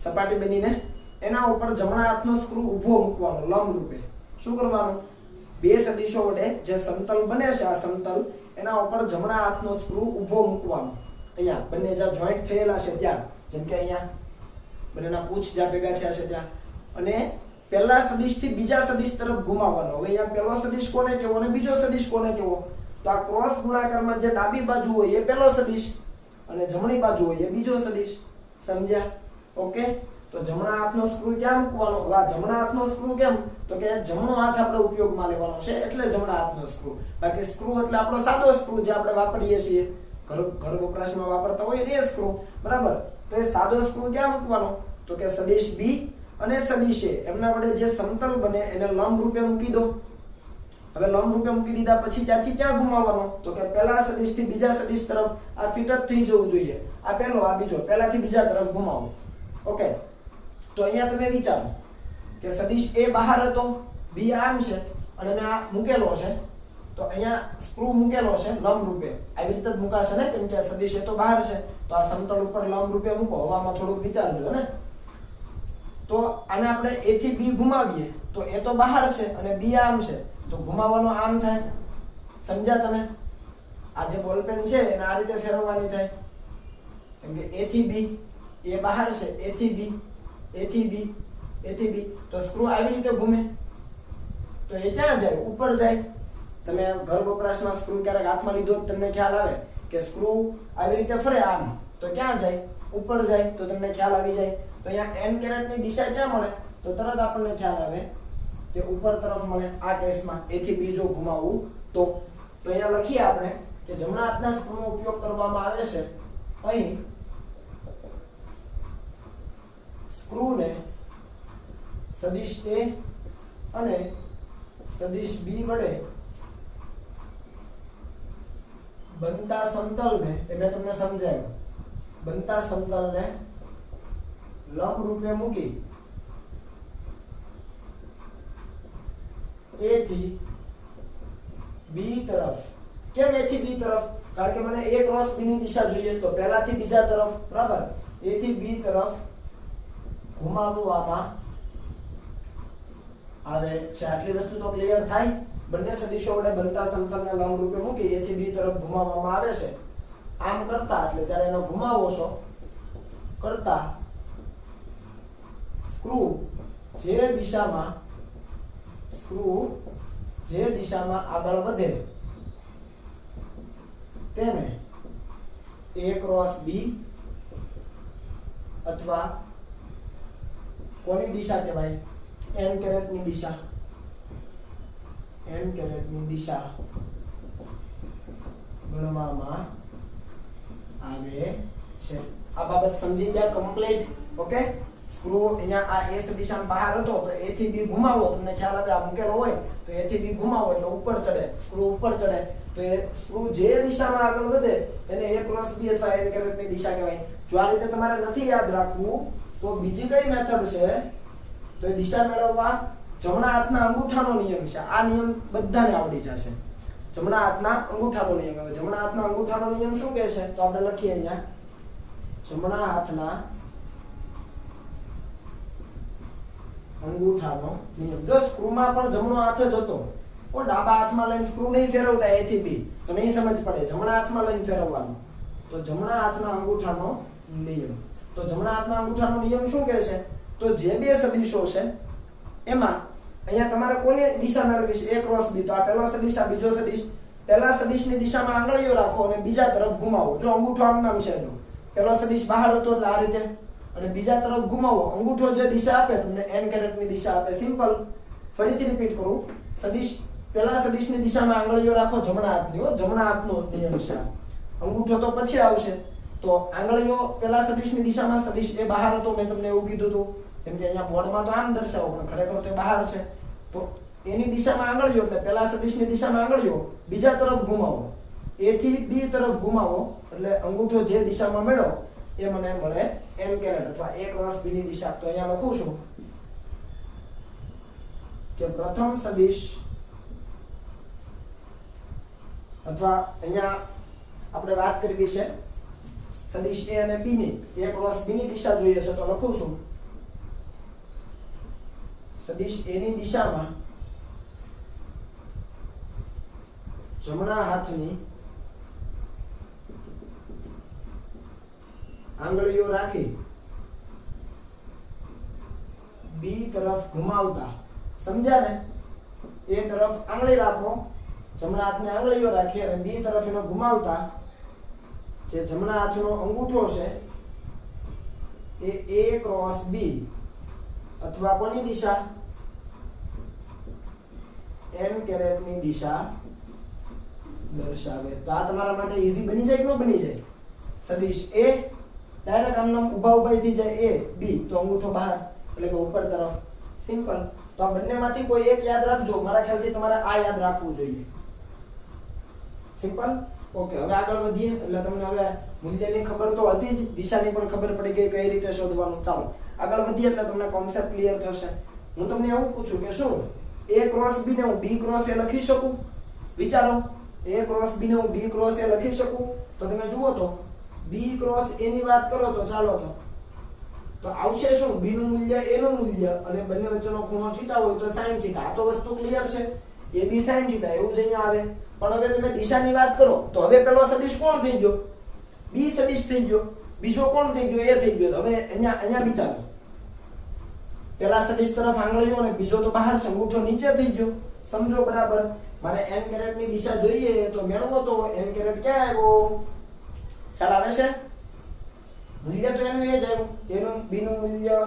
સપાટી બનીને એના ઉપર જમણા હાથનો સ્ક્રૂ ઊભો મૂકવાનો લંબ રૂપે. શું કરવાનું? બે સદિશો વડે જે સમતલ બને છે, આ સમતલ, એના ઉપર જમણા હાથનો સ્ક્રૂ ઊભો મૂકવાનો. અહીંયા બંને જ્યાં જોઈન્ટ થયેલા છે ત્યાં, જેમ કે અહીંયા બંનેના પૂંછ જ્યાં ભેગા થયા છે ત્યાં, અને પહેલા સદિશ થી બીજા સદિશ તરફ ઘુમાવવાનો. હવે અહીંયા પહેલો સદિશ કોને કહેવો અને બીજો સદિશ કોને કહેવો? તો આ ક્રોસ ગુણાકારમાં જે ડાબી બાજુ હોય એ પહેલો સદિશ અને જમણી બાજુ હોય એ બીજો સદિશ. સમજ્યા? ઓકે, તો જમણા હાથનો સ્ક્રૂ ક્યાં મૂકવાનો? હવે આ જમણા હાથનો સ્ક્રૂ કેમ? તો કે જમણો હાથ આપણે ઉપયોગમાં લેવાનો છે, એટલે જમણા હાથનો સ્ક્રૂ. બાકી સ્ક્રૂ એટલે આપણો સાદો સ્ક્રૂ જે આપણે વાપરીએ છીએ, ઘર વપરાશમાં વાપરતા હોય એ સ્ક્રૂ, બરાબર? તો એ સાદો સ્ક્રૂ ક્યાં મૂકવાનો? તો કે સદિશ B અને સદિશ A એમના વડે જે સમતલ બને એને લંબ રૂપે મૂકી દો. હવે લંબ રૂપે મૂકી દીધા પછી ત્યાંથી ક્યાં ઘુમાવવાનો? તો કે પહેલા સદિશ થી બીજા સદિશ તરફ આ ફિટ જ થઈ જવું જોઈએ. આ પહેલો, આ બીજો, પહેલાથી બીજા તરફ ઘુમાવો. ઓકે, તો અહીંયા તમે વિચારો કે સદિશ A બહાર હતો, B આમ છે અને મેં આ મૂકેલો છે, તો અહીંયા સ્ક્રૂ મૂકેલો છે લંબ રૂપે. આવી રીતે જ મુકાશે ને, કેમ કે સદિશ A તો બહાર છે, તો આ સમતલ ઉપર લંબ રૂપે મૂકો. હવામાં થોડુંક વિચારજો ને. તો આને આપણે A થી B ઘુમાવીએ તો A તો બહાર છે અને B આમ છે, તો ઘુમાવવાનો આમ થાય. સમજ્યા તમે? આ જે બોલપેન છે એને આ રીતે ફેરવવાની થાય, કેમ કે A થી B, A બહાર છે, A થી B, A થી B, A થી B, તો સ્ક્રૂ આવી રીતે ઘૂમે તો એ ક્યાં જાય? ઉપર જાય. તમે ઘર વપરાશમાં સ્ક્રૂ ક્યારેક હાથમાં લીધો તમને ખ્યાલ આવે કે સ્ક્રૂ આવી રીતે ફરે આમ, તો ક્યાં જાય? ઉપર જાય. તો તમને ખ્યાલ આવી જાય. તો અહીંયા n કેરેટની દિશા ક્યાં મળે? તો તરત આપણને ખ્યાલ આવે કે ઉપર તરફ મળે. આ કેસમાં A થી B જો ઘુમાવવું તો અહીંયા લખીએ આપણે કે જમણા હાથના સ્ક્રૂનો ઉપયોગ કરવામાં આવે છે. અહીં સ્ક્રૂને સદિશ A અને સદિશ B વડે બનતા સમતલને, એ મેં તમને સમજાવ્યું, બનતા સમતલને લંબ રૂપે મૂકી A થી B તરફ. કેમ A થી B તરફ? કારણ કે મને A ક્રોસ B ની દિશા જોઈએ, તો પહેલાથી બીજા તરફ, બરાબર? A થી B તરફ ઘુમાવવામાં આવે છે. આટલી વસ્તુ તો ક્લિયર થાય? બંને સદિશો વડે બનતા સમતલને લંબ રૂપે મૂકી A થી B તરફ ઘુમાવવામાં આવે છે. આમ કરતા, એટલે જ્યારે એનો ઘુમાવો છો કરતા સ્ક્રૂ જે દિશામાં આગળ વધે તેને A ક્રોસ B અથવા કોની દિશા કહેવાય? n કેરેટની દિશા. n કેરેટની દિશા ગણવામાં આવે છે. આ બાબત સમજી ગયા કમ્પ્લીટ? ઓકે. સ્ક્રૂ અહીંયા આ s દિશામાં બહાર હતો તો a થી b ઘુમાવો, તમને ખ્યાલ આવે આ મૂકેલો હોય તો a થી b ઘુમાવો એટલે ઉપર ચડે, સ્ક્રૂ ઉપર ચડે. તો એ સ્ક્રૂ જે દિશામાં આગળ વધે એને a ક્રોસ b અથવા n કેરેટની દિશા કહેવાય. જો આ રીતે તમારે નથી યાદ રાખવું તો બીજી કઈ મેથડ છે? તો એ દિશા મેળવવા જમણા હાથના અંગૂઠાનો નિયમ છે. આ નિયમ બધાને આવડી જશે. જમણા હાથના અંગૂઠાનો નિયમ. હવે જમણા હાથના અંગૂઠાનો નિયમ શું કહે છે? તો આપણે લખીએ અહીંયા જમણા હાથના અંગૂઠાનો નિયમ. જો સ્ક્રૂમાં પણ જમણો હાથ જ હતો, ઓ ડાબા હાથમાં લઈને સ્ક્રૂ નહીં ફેરવતા a થી b તો નહીં સમજ પડે. જમણા હાથમાં લઈને ફેરવવાનું. તો જમણા હાથના અંગૂઠાનો નિયમ. તો જમણા હાથના અંગૂઠાનો નિયમ શું કહે છે? તો જે બે સદિશો છે એમાં અહીંયા તમારે કોની દિશા મેળવવી છે? a cross b. તો આ પહેલો સદિશ, આ બીજો સદિશ. પહેલા સદિશની દિશામાં આંગળીઓ રાખો અને બીજા તરફ ઘુમાવો. જો અંગૂઠો આમ નામ છે, જો પહેલો સદિશ બહાર હતો એટલે આ રીતે, અને બીજા તરફ ઘુમાવો. અંગૂઠો જે દિશા આપે તમને n કેરેટની દિશા આપે. સિમ્પલ. ફરીથી રિપીટ કરું. સદિશ પહેલા સદિશની દિશામાં આંગળીઓ રાખો જમણા હાથની. જમણા હાથનો નિયમ છે. અંગૂઠો તો પછી આવશે. તો આંગળીઓ પહેલા સદિશની દિશામાં, સદિશ એ બહાર હતો, મેં તમને એવું કીધું હતું. કેમ કે અહીંયા બોર્ડમાં તો આમ દર્શાવો પણ ખરેખર તો બહાર છે. તો એની દિશામાં આંગળીઓ એટલે પહેલા સદિશની દિશામાં આંગળીઓ બીજા તરફ ઘુમાવો. a થી b તરફ ઘુમાવો એટલે અંગૂઠો જે દિશામાં મેળવો એ મને મળે n કેરેટ અથવા a ક્રોસ b ની દિશા. તો અહીંયા લખું છું કે પ્રથમ સદિશ અથવા અહીંયા આપણે વાત કરવી છે સદિશ a અને b ની, a ક્રોસ b ની દિશા જોઈએ છે. તો લખું છું સદિશ a ની દિશામાં જમણા હાથની આંગળીઓ રાખી b તરફ ઘુમાવતા. સમજ્યા ને? a તરફ આંગળી રાખો, જમણા હાથની આંગળીઓ રાખી અને b તરફ એનો ઘુમાવતા જે જમણા હાથનો અંગૂઠો છે એ a ક્રોસ b અથવા કોની દિશા? n કેરેટની દિશા દર્શાવે. તો આ તમારા માટે ઈઝી બની જાય કે ન બની જાય? સદિશ a ડાયરેક્ટ આમ નામ ઊભા ઊભા થઈ જાય, a b તો અંગૂઠો બહાર એટલે કે ઉપર તરફ. સિમ્પલ. તો આ બંનેમાંથી કોઈ એક યાદ રાખજો. મારા ખ્યાલથી તમારે આ યાદ રાખવું જોઈએ. સિમ્પલ. ઓકે. હવે આગળ વધીએ એટલે તમને હવે મૂલ્યની ખબર તો હતી જ, દિશાની પણ ખબર પડી ગઈ કઈ રીતે શોધવાનું. ચાલો આગળ વધીએ એટલે તમને કોન્સેપ્ટ ક્લિયર થશે. હું તમને એવું પૂછું કે શું a ક્રોસ b ને હું b ક્રોસ a લખી શકું? વિચારો. a ક્રોસ b ને હું b ક્રોસ a લખી શકું? તો તમે જુઓ તો b ક્રોસ a ની વાત કરો તો ચાલો તો આવશે શું? b નું મૂલ્ય a નું મૂલ્ય અને બંને વચ્ચેનો ખૂણો થીટા હોય તો sin થીટા. આ તો વસ્તુ ક્લિયર છે. a b sin થીટા એવું જ અહીંયા આવે. પણ હવે તમે દિશાની વાત કરો તો હવે પેલો સદિશ કોણ થઈ ગયો? b સદિશ થઈ ગયો. બીજો કોણ થઈ ગયો? a થઈ ગયો. હવે અહીંયા વિચારો. પેલા સદિશ તરફ આંગળીઓ અને બીજો તો બહાર છે, અંગૂઠો નીચે થઈ ગયો. સમજો બરાબર? મારે n કેરેટની દિશા જોઈએ તો મેળવો તો n કેરેટ ક્યાં આવ્યો? ખ્યાલ આવે છે? મૂલ્ય તો એનું એ જ આવ્યું. એનું b નું મૂલ્ય,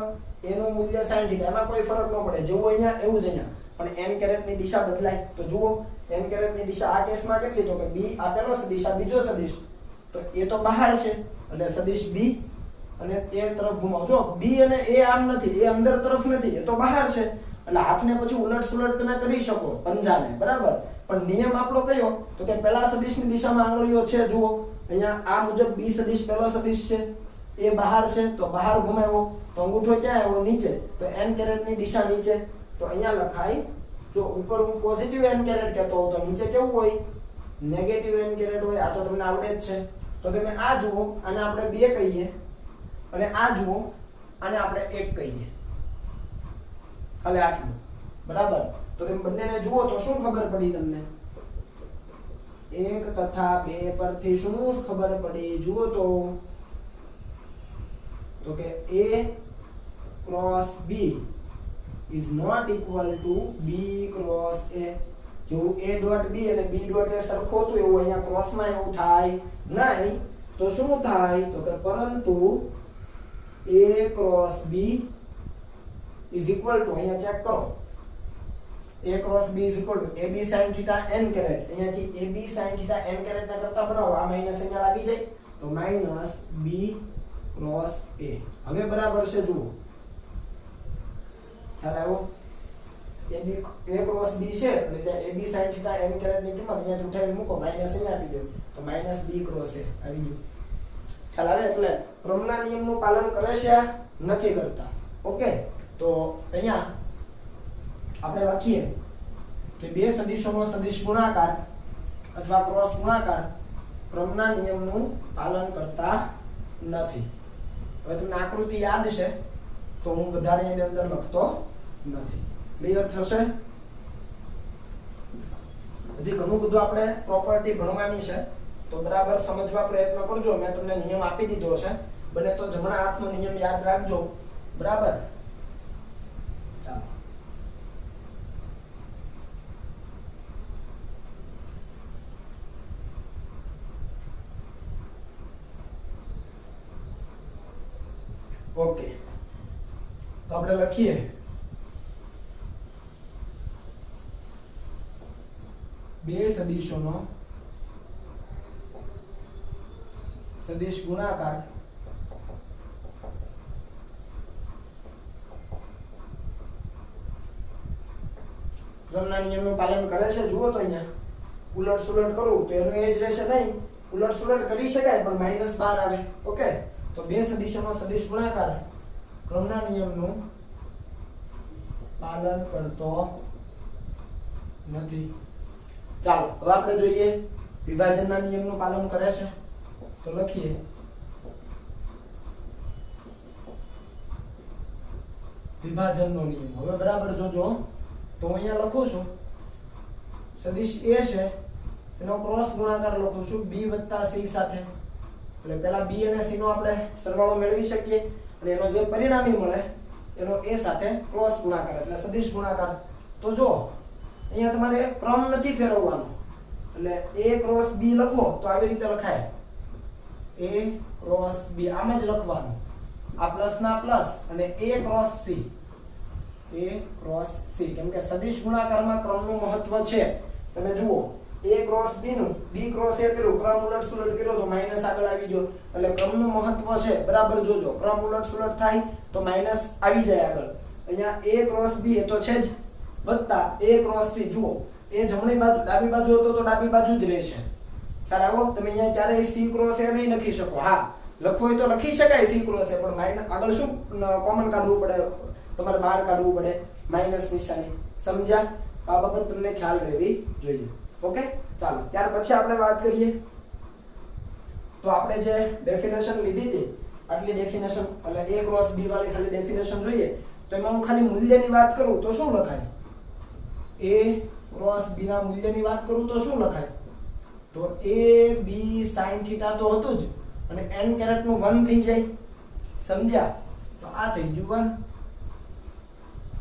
a નું મૂલ્ય sin થીટા. એમાં કોઈ ફરક ન પડે. જેવું અહીંયા એવું જ અહીંયા. પણ n કેરેટની દિશા બદલાય. તો જુઓ n કેરેટની દિશા આ કેસમાં કેટલી? તો કે b આ પહેલો સદિશ, આ બીજો સદિશ. તો એ તો બહાર છે એટલે સદિશ b અને a તરફ ઘુમાવો. જો b અને a આમ નથી, એ અંદર તરફ નથી, એ તો બહાર છે. એટલે હાથને પછી ઉલટ સુલટ તમે કરી શકો પંજાને. બરાબર? પણ નિયમ આપણો કયો? તો કે પહેલા સદિશની દિશામાં આંગળીઓ છે. જુઓ અહીંયા આ મુજબ b સદિશ પહેલો સદિશ છે, એ બહાર છે તો બહાર ઘુમાવ્યો તો અંગૂઠો ક્યાં આવ્યો? નીચે. તો n કેરેટની દિશા નીચે. તો અહીંયા લખાય, જો ઉપર હું પોઝિટિવ n કેરેટ કહેતો હોઉં તો નીચે કેવું હોય? નેગેટિવ n કેરેટ હોય. આ તો તમને આવડે જ છે. તો તમે આ જુઓ, આને આપણે 2 કહીએ, અને આ જુઓ, આને આપણે 1 કહીએ. ખાલી આટલું. બરાબર? તો તમે બંનેને જુઓ તો શું ખબર પડી તમને? 1 તથા 2 પરથી શું ખબર પડી? જુઓ તો કે a cross b is not equal to b cross a. જેવું a ડોટ b અને b ડોટ a સરખું હતું એવું અહીંયા ક્રોસમાં એવું થાય નહીં. તો શું થાય? તો કે પરંતુ a cross b is equal to, અહીંયા ચેક કરો, a cross b is equal to ab sin theta n caret, અહીંયાથી ab sin theta n caret ના કરતા બનાવો, આ માઈનસ અહીંયા લાગી જાય તો માઈનસ b ક્રોસ a. હવે બરાબર છે, જુઓ ખ્યાલ આવ્યો, a ક્રોસ b છે એટલે ત્યાં ab sin theta n caret ની કિંમત અહીંયાથી ઉઠાવીને મૂકો, માઈનસ અહીંયા આપી દો તો માઈનસ b ક્રોસ a આવી ગયું. ખ્યાલ આવે? એટલે ક્રમના નિયમનું પાલન કરે છે નથી કરતા. ઓકે, તો અહીંયા આપણે લખીએ કે બે સદિશોનો સદિશ ગુણાકાર અથવા ક્રોસ ગુણાકાર ક્રમના નિયમનું પાલન કરતા નથી. હવે તમને આકૃતિ યાદ છે તો હું વધારે એની અંદર લખતો નથી. ક્લિયર થશે? હજી ઘણું બધું આપણે પ્રોપર્ટી ભણવાની છે તો બરાબર સમજવા પ્રયત્ન કરજો. મેં તમને નિયમ આપી દીધો છે, બને તો જમણા હાથનો નિયમ યાદ રાખજો. બરાબર? ચાલો, ઓકે, તો આપણે લખીએ બે સદિશોનો સદિશ ગુણાકાર ક્રમના નિયમનું પાલન કરે છે. જુઓ તો અહીંયા ઉલટ સુલટ કરું તો એનું એ જ રહેશે નહીં, ઉલટ સુલટ કરી શકાય પણ માઈનસ 12 આવે. ઓકે, તો બે સદિશોનો સદિશ ગુણાકાર ક્રમના નિયમનું પાલન કરતો નથી. ચાલો હવે આપણે જોઈએ વિભાજનના નિયમનું પાલન કરે છે. તો લખીએ વિભાજનનો નિયમ. હવે બરાબર જોજો, તો અહીંયા લખું છું સદિશ a છે એનો ક્રોસ ગુણાકાર લખું છું b + c સાથે. એટલે પહેલા b અને c નો આપણે સરવાળો મેળવી શકીએ અને એનો જે પરિણામી મળે એનો a સાથે ક્રોસ ગુણાકાર એટલે સદિશ ગુણાકાર. તો જો અહીંયા તમારે ક્રમ નથી ફેરવવાનો, એટલે a ક્રોસ b લખો તો આવી રીતે લખાય, a ક્રોસ b આમ જ લખવાનું, આ પ્લસ ના પ્લસ અને a cross c, a cross c. કેમ કે સદિશ ગુણાકારમાં ક્રમનું મહત્વ છે. તમે જુઓ a ક્રોસ b નું b ક્રોસ a કર્યું, ક્રમ ઉલટ સુલટ કર્યો તો માઈનસ આગળ આવી ગયો, એટલે ક્રમનું મહત્વ છે. બરાબર જોજો, ક્રમ ઉલટ સુલટ થાય તો માઈનસ આવી જાય આગળ. અહીંયા a ક્રોસ b એ તો છે જ, વત્તા a ક્રોસ c. જુઓ એ જમણી બાજુ ડાબી બાજુ હતો તો ડાબી બાજુ જ રહેશે. ખ્યાલ આવ્યો? તમે અહીંયા ક્યારેય c ક્રોસ a નહીં લખી શકો. હા, લખવું હોય તો લખી શકાય c ક્રોસ a, પણ માઈનસ આગળ શું કોમન કાઢવું પડે, તમારે બહાર કાઢવું પડે માઈનસ નિશાની. સમજ્યા? આ બાબત તમને ખ્યાલ રહેવી જોઈએ. ઓકે, ચાલો ત્યાર પછી આપણે વાત કરીએ તો આપણે જે ડેફિનેશન લીધી હતી આટલી ડેફિનેશન, એટલે a ક્રોસ b વાળી ખાલી ડેફિનેશન જોઈએ તો એમાં હું ખાલી મૂલ્યની વાત કરું તો શું લખાય? a ક્રોસ b ના મૂલ્યની વાત કરું તો શું લખાય? તો a b sin θ તો હતું જ અને n કેરેટ નું 1 થઈ જાય. સમજ્યા? તો આ થઈ ગયું 1,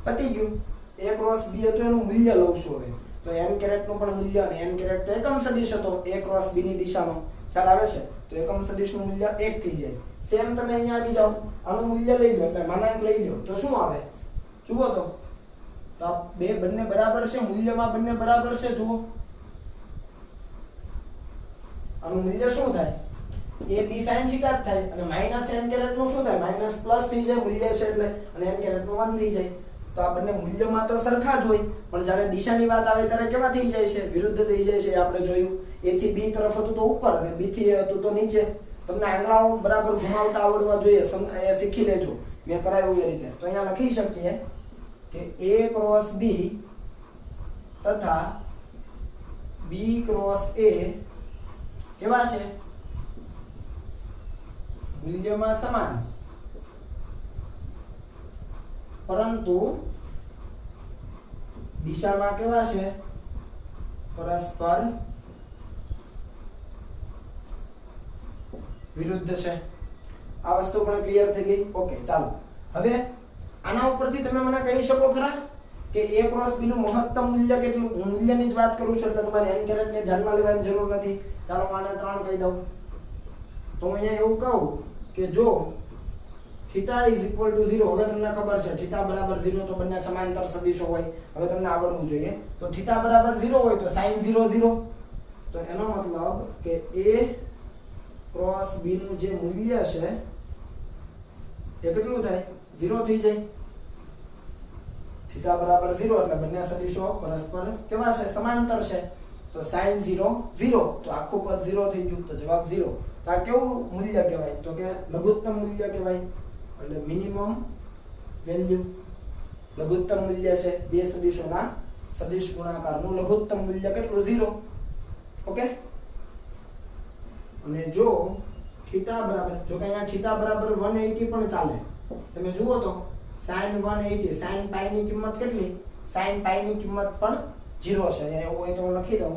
પતી ગયું. a ક્રોસ b હતું એનું મૂલ્ય લઉં છું હવે, તો n કેરેટ નું પણ મૂલ્ય, અને n કેરેટ તો એકમ સદિશ હતો a ક્રોસ b ની દિશાનો. ખ્યાલ આવે છે? તો એકમ સદિશનું મૂલ્ય 1 થઈ જાય. સેમ તમે અહીંયા આવી જાઓ, આનું મૂલ્ય લઈ લો એટલે માનાંક લઈ લો તો શું આવે? જુઓ તો આ બંને બરાબર છે, મૂલ્યમાં બંને બરાબર છે. જુઓ આનું મૂલ્ય શું થાય? a b sin θ જ થાય, અને માઈનસ n કેરેટ નું શું થાય? માઈનસ પ્લસ થઈ જાય મૂલ્ય છે એટલે, અને n કેરેટ નું 1 થઈ જાય. તો આ બંને મૂલ્યમાં તો સરખા જ હોય, પણ જ્યારે દિશાની વાત આવે ત્યારે કેવા થઈ જાય છે? વિરુદ્ધ થઈ જાય છે. આપણે જોયું a થી b તરફ હતું તો ઉપર અને b થી a હતું તો નીચે. તમને આંગળાઓ બરાબર ઘુમાવતા આવડવા જોઈએ, એ શીખી લેજો, મેં કરાવ્યું એ રીતે. તો અહીંયા લખી શકીએ કે a ક્રોસ b તથા b ક્રોસ a કેવા છે? મૂલ્યમાં સમાન, પરંતુ દિશામાં કેવા છે? પરસ્પર વિરુદ્ધ છે. આ વસ્તુ પણ ક્લિયર થઈ ગઈ. ઓકે, ચાલો હવે આના ઉપરથી તમે મને કહી શકો ખરા કે a ક્રોસ b નું મહત્તમ મૂલ્ય કેટલું? હું મૂલ્યની જ વાત કરું છું એટલે તમારે n કેરેટ ને ધ્યાનમાં લેવાની જરૂર નથી. ચાલો આને 3 કહી દઉં. તો હું અહીંયા એવું કહું કે જો થીટા ઇઝ ઇક્વલ ટુ 0 હવે તમને ખબર છે થીટા બરાબર 0 તો બંને સમાંતર સદિશો હોય હવે તમને આવડવું જોઈએ તો થીટા બરાબર 0 હોય તો sin 0 0 તો એનો મતલબ કે a ક્રોસ b નું જે મૂલ્ય છે એ કેટલું થાય 0 થઈ જાય થીટા બરાબર 0 એટલે બંને સદિશો પરસ્પર કેવા છે સમાંતર છે તો sin 0 0 તો આખું પદ 0 થઈ ગયું તો જવાબ 0 તો આ કેવું મૂલ્ય કહેવાય તો કે લઘુત્તમ મૂલ્ય કહેવાય એટલે મિનિમમ વેલ્યુ લઘુત્તમ મૂલ્ય છે બે સદિશોના સદિશ ગુણાકારનું લઘુત્તમ મૂલ્ય કેટલું 0 ઓકે અને જો થીટા બરાબર જો કે અહીંયા થીટા બરાબર 180 પણ ચાલે તમે જુઓ તો sin 180 sin પાઈ ની કિંમત કેટલી sin પાઈ ની કિંમત પણ 0 છે એવું હોય તો હું લખી દઉં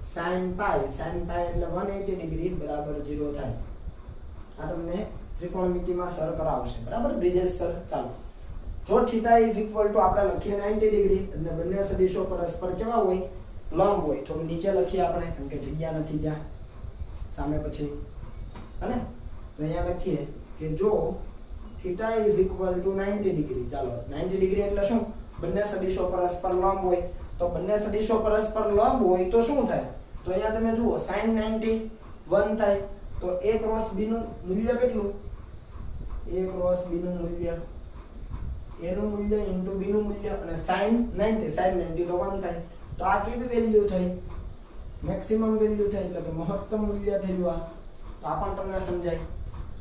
sin પાઈ એટલે 180 ડિગ્રી બરાબર 0 થાય આ તમને ત્રિકોણમિતિમાં સર કરાવશે બરાબર બ્રિજેશ સર ચાલો જો થીટા ઇઝ ઇક્વલ ટુ આપણે લખીએ 90 ડિગ્રી એટલે બંને સદિશો પરસ્પર કેવા હોય લંબ હોય થોડું નીચે લખીએ આપણે કેમ કે જગ્યા નથી ત્યાં સામે પછી અને તો અહીંયા લખીએ કે જો theta is equal two 90 degree ચાલો 90 ડિગ્રી એટલે શું બંને સદિશો પરસ્પર લંબ હોય તો બંને સદિશો પરસ્પર લંબ હોય તો શું થાય તો અહીંયા તમે જુઓ sin 90 1 થાય તો a ક્રોસ b નું મૂલ્ય કેટલું a ક્રોસ b નું મૂલ્ય a નું મૂલ્ય ઇન્ટુ b નું મૂલ્ય અને sin 90 તો 1 થાય તો આ કેવી વેલ્યુ થઈ મેક્સિમમ વેલ્યુ થઈ એટલે કે મહત્તમ મૂલ્ય થયું આ તો આ પણ તમને સમજાય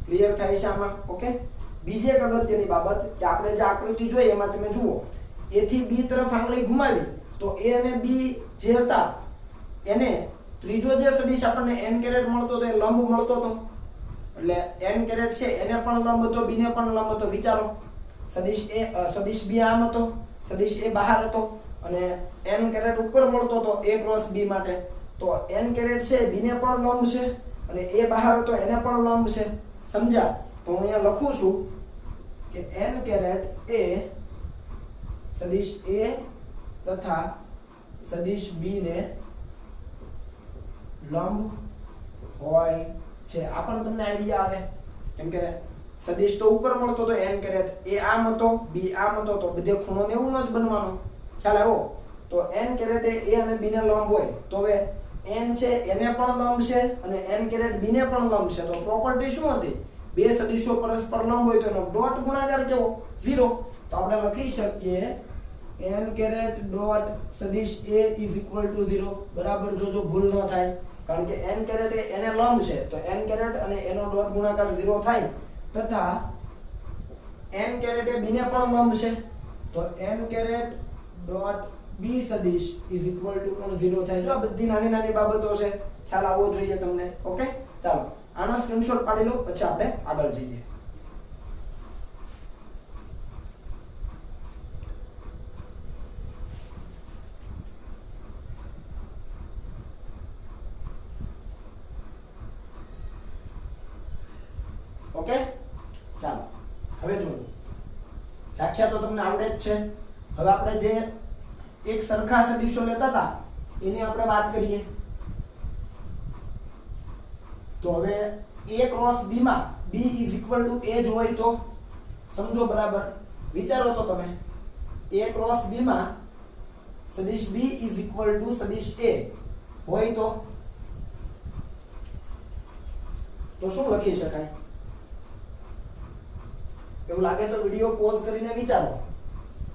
ક્લિયર થાય છે આમાં ઓકે બીજી એક અગત્યની બાબત કે આપણે જે આકૃતિ જોઈ એમાં તમે જુઓ a થી b તરફ આંગળી ઘુમાવી તો a અને b જે હતા એને ત્રીજો જે સદિશ આપણને n કેરેટ મળતો તો એ લંબ મળતો તો એટલે n કેરેટ છે એને પણ લંબ હતો b ને પણ લંબ હતો વિચારો સદિશ b આમ હતો સદિશ a બહાર હતો અને n કેરેટ ઉપર મળતો તો a ક્રોસ b માટે તો n કેરેટ છે b ને પણ લંબ છે અને a બહાર હતો એને પણ લંબ છે સમજ્યા તો હું અહીંયા લખું છું કે n કેરેટ એ સદિશ a તથા સદિશ b ને લંબ હોય છે આ પણ તમને આઈડિયા આવે કેમ કે સદિશ તો ઉપર મળતો તો n કેરેટ a આમ હતો b આમ હતો તો બધે ખૂણો ને એવું જ બનવાનો ખ્યાલ આવ્યો તો n કેરેટ એ a અને b ને લંબ હોય તો હવે n છે એને પણ લંબ છે અને n કેરેટ b ને પણ લંબ છે તો પ્રોપર્ટી શું હતી બે સદિશો પરસ્પર લંબ હોય તો એનો ડોટ ગુણાકાર કેવો 0 તો આપણે લખી શકીએ n કેરેટ ડોટ સદિશ a ઇઝ ઇક્વલ ટુ 0 બરાબર જો ભૂલ ન થાય કારણ કે n કેરેટ એ એને લંબ છે તો n કેરેટ અને એનો ડોટ ગુણાકાર 0 થાય તથા n કેરેટ એ b ને પણ લંબ છે તો n કેરેટ ડોટ b સદિશ ઇઝ ઇક્વલ ટુ પણ 0 થાય જો આ બધી નાની નાની બાબતો છે ખ્યાલ આવવો જોઈએ તમને ઓકે ચાલો આનો સ્ક્રીનશોટ પાડી લો પછી આપણે આગળ જઈએ ઓકે ચાલો હવે જો વ્યાખ્યા તો તમને આવડે જ છે હવે આપણે જે એક સરખા સદિશો લેતા હતા એની આપણે વાત કરીએ તો હવે a ક્રોસ b માં b is equal to a જ હોય તો સમજો બરાબર વિચારો તો તમે a ક્રોસ b માં સદિશ b ઇઝ ઇક્વલ ટુ સદિશ a હોય તો શું લખી શકાય એવું લાગે તો વિડિયો પોઝ કરીને વિચારો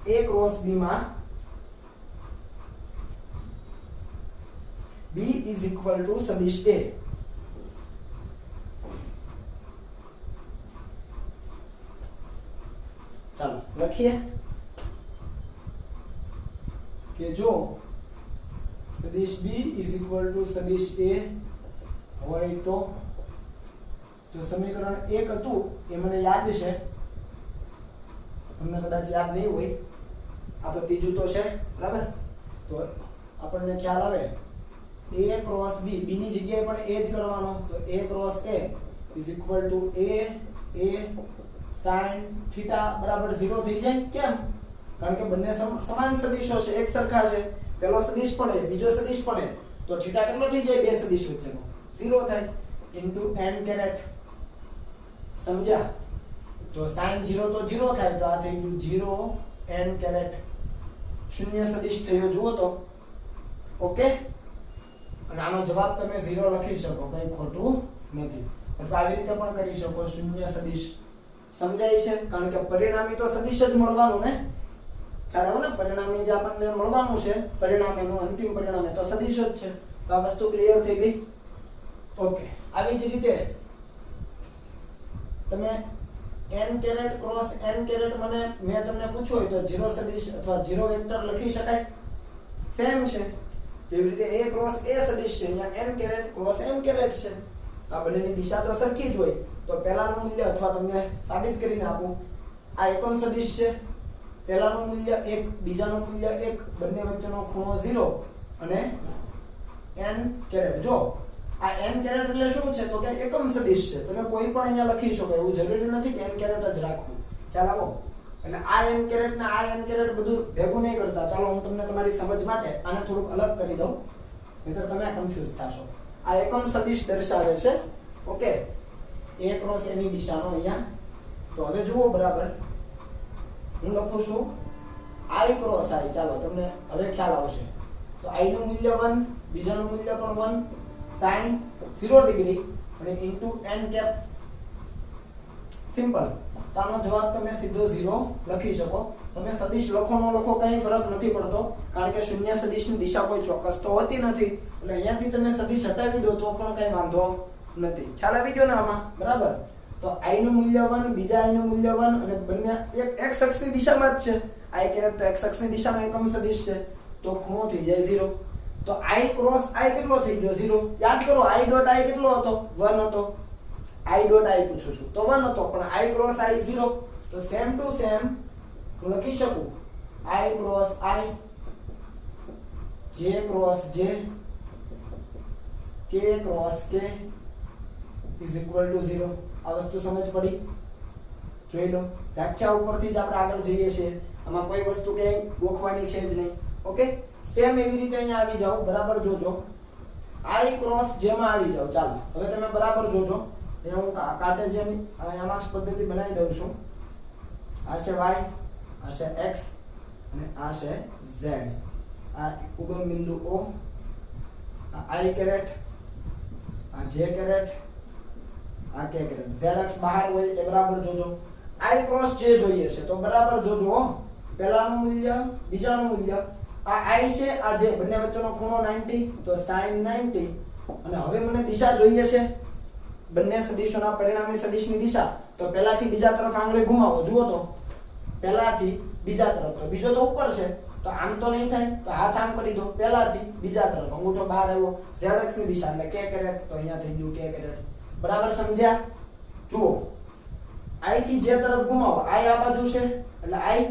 a ક્રોસ b માં b ઇઝ ઇક્વલ ટુ સદિશ a ચાલો લખીએ કે જો સદિશ b ઇઝ ઇક્વલ ટુ સદિશ a હોય તો સમીકરણ 1 હતું એ મને યાદ છે તમને કદાચ યાદ નહીં હોય આ તો ત્રીજું તો છે બરાબર તો આપણને ખ્યાલ આવે a ક્રોસ b b ની જગ્યાએ પણ a જ કરવાનો તો a cross a is equal to a sin theta બરાબર 0 થઈ જાય કેમ કારણ કે બંને સમાન સદિશો છે એક સરખા છે પેલો સદિશ પણ a બીજો સદિશ પણ a તો થીટા કેટલો થઈ જાય બે સદિશ વચ્ચેનો 0 થાય ઇન્ટુ n કેરેટ સમજ્યા તો sin 0 તો 0 થાય તો આ થઈ ગયું 0 n કેરેટ શૂન્ય સદિશ થયો જુઓ તો ઓકે અને આનો જવાબ તમે 0 લખી શકો કઈ ખોટું નથી અથવા આવી રીતે પણ કરી શકો શૂન્ય સદિશ સમજાય છે કારણ કે પરિણામી તો સદિશ જ મળવાનું ને ખ્યાલ આવે ને પરિણામી જે આપણને મળવાનું છે પરિણામીનું અંતિમ પરિણામ એ તો સદિશ જ છે તો આ વસ્તુ ક્લિયર થઈ ગઈ ઓકે આવી જ રીતે તમે n caret cross n caret મેં તમને પૂછ્યું હોય તો 0 સદિશ અથવા 0 વેક્ટર લખી શકાય સેમ છે જેવી રીતે a ક્રોસ a સદિશ છે અહીંયા n caret cross n caret છે આ બંનેની દિશા તો સરખી જ હોય તો પહેલાનું મૂલ્ય અથવા તમને સાબિત કરીને આપું આ એકમ સદિશ છે પહેલાનું મૂલ્ય 1 બીજાનું મૂલ્ય 1 બંને વચ્ચેનો ખૂણો 0 અને n કેરેટ જો આ n કેરેટ એટલે શું છે તો કે એકમ સદિશ છે તમે કોઈ પણ અહીંયા લખી શકો એવું જરૂરી નથી કે n કેરેટ જ રાખવું ખ્યાલ આવો અને આ n કેરેટ ને આ n કેરેટ બધું ભેગું નહીં કરતા ચાલો હું તમને તમારી સમજ માટે આને થોડુંક અલગ કરી દઉં નહીંતર તમે કન્ફ્યુઝ થશો આ એકમ સદિશ દર્શાવે છે ઓકે a ક્રોસ a ની દિશાનો અહીંયા તો હવે જુઓ બરાબર હું લખું છું i ક્રોસ i ચાલો તમને હવે ખ્યાલ આવશે તો i નું મૂલ્ય 1 બીજાનું મૂલ્ય પણ 1 sin 0 ડિગ્રી અને ઇન્ટુ n કેપ સિમ્પલ તો આનો જવાબ તમે સીધો 0 લખી શકો તમે સદિશ લખો ન લખો કઈ ફરક નથી પડતો કારણ કે શૂન્ય સદિશની દિશા કોઈ ચોક્કસ તો હોતી નથી એટલે અહીંયાથી તમે સદિશ હટાવી દો તો પણ કઈ વાંધો નથી ખ્યાલ આવી ગયો ને આમાં બરાબર તો i નું મૂલ્ય 1 બીજા i નું મૂલ્ય 1 અને બંને એક x અક્ષની દિશામાં જ છે i કેરેટ તો x અક્ષની દિશામાં એકમ સદિશ છે તો ખૂણો થઈ જાય 0 તો i ક્રોસ i કેટલો થઈ ગયો 0 યાદ કરો i ડોટ i કેટલો હતો 1 હતો i ડોટ i પૂછું છું તો 1 હતો પણ i ક્રોસ i 0 તો સેમ ટુ સેમ હું લખી શકું i cross i j cross j k cross k is equal two 0 આ વસ્તુ સમજ પડી જોઈ લો વ્યાખ્યા ઉપરથી જ આપણે આગળ જઈએ છીએ આમાં કોઈ વસ્તુ કે ગોખવાની છે જ નહીં ઓકે સેમ એવી રીતે અહીંયા આવી જાઓ બરાબર જોજો i ક્રોસ j માં આવી જાઓ ચાલો હવે તમે બરાબર જોજો અહીંયા હું કાર્ટેશિયન આમાં પદ્ધતિ બનાવી દઉં છું આ છે y આ છે x અને આ છે z આ ઉગમ બિંદુ o આ i કેરેટ આ j કેરેટ આ k કેરેટ z અક્ષ બહાર હોય એ બરાબર જોજો i ક્રોસ j જોઈએ છે તો બરાબર જોજો પહેલાનું મૂલ્ય બીજાનું મૂલ્ય આ i છે આ j બંને વચ્ચેનો ખૂણો 90 તો sin 90 અને હવે મને દિશા જોઈએ છે બંને સદિશોના પરિણામી સદિશની દિશા તો પહેલાથી બીજા તરફ આંગળી ઘુમાવો જુઓ તો પહેલાથી બીજા તરફ તો બીજો તો ઉપર છે તો આમ તો નહીં થાય તો હાથ આમ કરી દો પહેલાથી બીજા તરફ અંગૂઠો બહાર આવ્યો z અક્ષની દિશા એટલે k કેરેટ તો અહીંયા થઈ ગયું k કેરેટ બરાબર સમજ્યા જુઓ i થી j તરફ ઘુમાવો i આ બાજુ છે એટલે i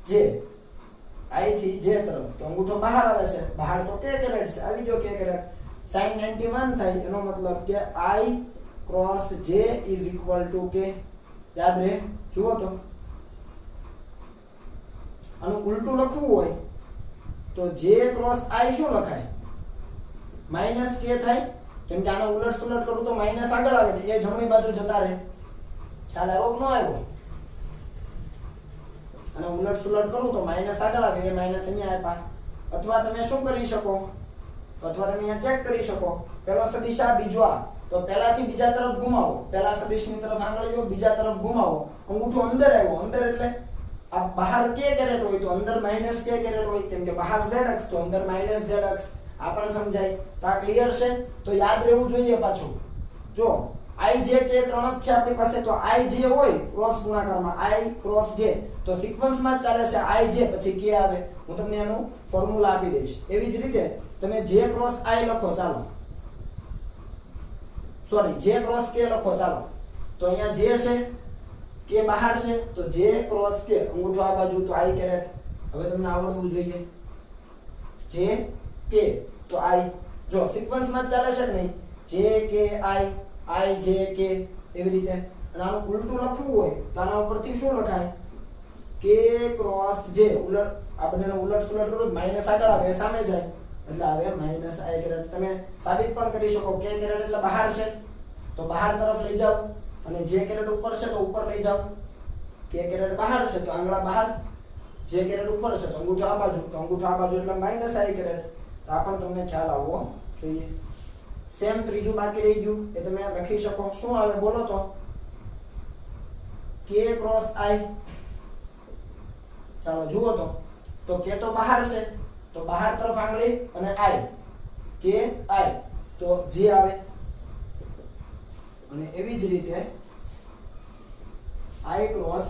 j i થી j તરફ તો અંગૂઠો બહાર આવે છે બહાર તો k કેરેટ છે આવી ગયો k કેરેટ sin 91 થાય એનો મતલબ કે i cross j is equal two k યાદ રહે જુઓ તો આનું ઉલટું લખવું હોય તો j ક્રોસ i શું લખાય માઈનસ k થાય કેમ કે આનો ઉલટ સુલટ કરું તો માઈનસ આગળ આવે ને એ જમણી બાજુ જતા રહે ખ્યાલ આવ્યો કે ન આવ્યો અને ઉલટ સુલટ કરું તો માઈનસ આગળ આવે એ માઈનસ અહીંયા આપ્યા અથવા તમે શું કરી શકો અથવા તમે અહીંયા ચેક કરી શકો પહેલો સદિશ આ બીજો આ તો પહેલાથી બીજા તરફ ઘુમાવો પહેલા સદિશની તરફ આંગળીઓ બીજા તરફ ઘુમાવો અંગૂઠો અંદર આવ્યો અંદર એટલે આ બહાર k કેરેટ હોય તો અંદર માઈનસ k કેરેટ હોય કેમ કે બહાર z અક્ષ તો અંદર માઈનસ z અક્ષ આ પણ સમજાય તો આ ક્લિયર છે તો યાદ રહેવું જોઈએ પાછું જો i j k ત્રણ જ છે આપણી પાસે તો i j હોય ક્રોસ ગુણાકારમાં i ક્રોસ j તો સિક્વન્સમાં જ ચાલે છે i j પછી k આવે હું તમને એનું ફોર્મ્યુલા આપી દઈશ એવી જ રીતે તમે j ક્રોસ i લખો ચાલો સોરી j ક્રોસ k લખો ચાલો તો અહીંયા j છે k બહાર છે તો j ક્રોસ k અંગૂઠો આ બાજુ તો i કેરેટ હવે તમને આવડવું જોઈએ j k તો i જો સિક્વન્સમાં જ ચાલે છે કે નહીં j k i j k એવી રીતે અને આનું ઉલટું લખવું હોય તો આના ઉપરથી શું લખાય k ક્રોસ j ઉલટ આ બંનેનો ઉલટ સુલટ કરો માઈનસ આગળ આવે સામે જાય એટલે આવે માઈનસ i કેરેટ તમે સાબિત પણ કરી શકો k કેરેટ એટલે બહાર છે તો બહાર તરફ લઈ જાઓ અને j કેરેટ ઉપર છે તો ઉપર લઈ જાઓ કે કેરેટ બહાર છે તો આંગળા બહાર, જે કેરેટ ઉપર છે તો અંગૂઠો આ બાજુ, તો અંગૂઠો આ બાજુ એટલે માઈનસ i કેરેટ. તો આ પણ તમને ખ્યાલ આવવો જોઈએ. સેમ ત્રીજું બાકી રહી ગયું, એ તમે લખી શકો. શું આવે બોલો તો? k cross i. ચાલો જુઓ તો k તો બહાર છે તો બહાર તરફ આંગળી અને i, k i તો જે આવે. અને એવી જ રીતે i ક્રોસ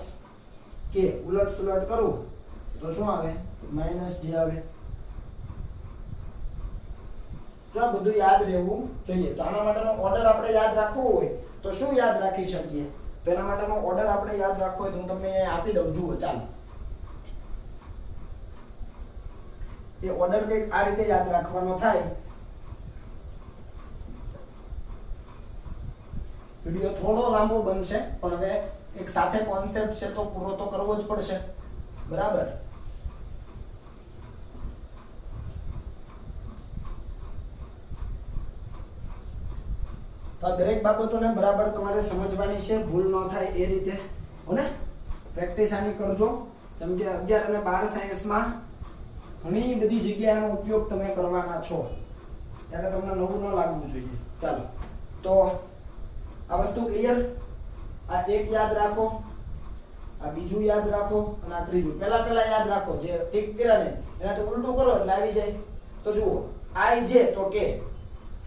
k ઉલટ સુલટ કરું તો શું આવે? માઈનસ જે આવે. જો આ બધું યાદ રહેવું જોઈએ. તો આના માટેનો ઓર્ડર આપણે યાદ રાખવો હોય તો શું યાદ રાખી શકીએ? તો એના માટેનો ઓર્ડર આપણે યાદ રાખવો હોય તો હું તમને આપી દઉં. જુઓ ચાલો, એ ઓર્ડર કંઈક આ રીતે યાદ રાખવાનો થાય. વિડિયો થોડો લાંબો બનશે પણ હવે એક સાથે કોન્સેપ્ટ છે તો પૂરો તો કરવો જ પડશે, બરાબર? તો આ દરેક બાબતોને બરાબર તમારે સમજવાની છે, ભૂલ ન થાય એ રીતે. હોને પ્રેક્ટિસ આની કરજો, કેમ કે 11 અને 12 સાયન્સમાં ઘણી બધી જગ્યાએ એનો ઉપયોગ તમે કરવાના છો, ત્યારે તમને નવું ન લાગવું જોઈએ. ચાલો, તો આ વસ્તુ ક્લિયર? આ એક યાદ રાખો, આ બીજું યાદ રાખો અને આ ત્રીજું. પહેલા યાદ રાખો, જે ટીક કર્યા ને એનાથી ઉલટું કરો એટલે આવી જાય. તો જુઓ, i j તો k.